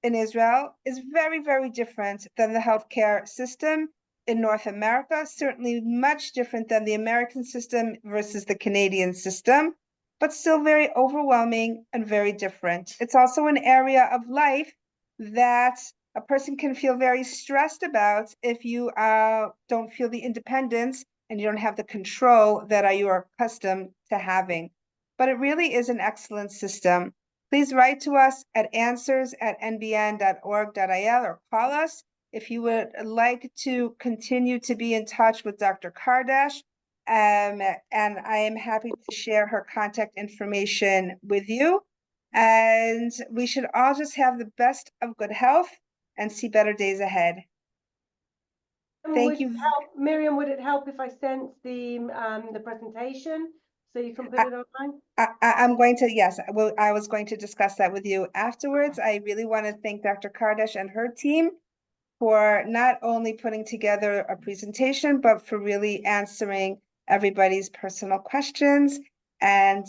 in Israel is very, very different than the healthcare system in North America, certainly much different than the American system versus the Canadian system, but still very overwhelming and very different. It's also an area of life that a person can feel very stressed about if you don't feel the independence and you don't have the control that you are accustomed to having. But it really is an excellent system. Please write to us at answers@nbn.org.il or call us if you would like to continue to be in touch with Dr. Kardash. And I am happy to share her contact information with you. And we should all just have the best of good health and see better days ahead. Thank you. Miriam, would it help if I sent the presentation so you can put it online? I'm going to, yes, I was going to discuss that with you afterwards. I really want to thank Dr. Kardash and her team for not only putting together a presentation, but for really answering everybody's personal questions. And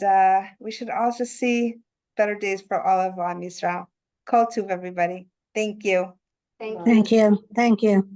we should all just see better days for all of Am Yisrael. Kol Tuv, everybody. Thank you. Thank you. Thank you. Thank you.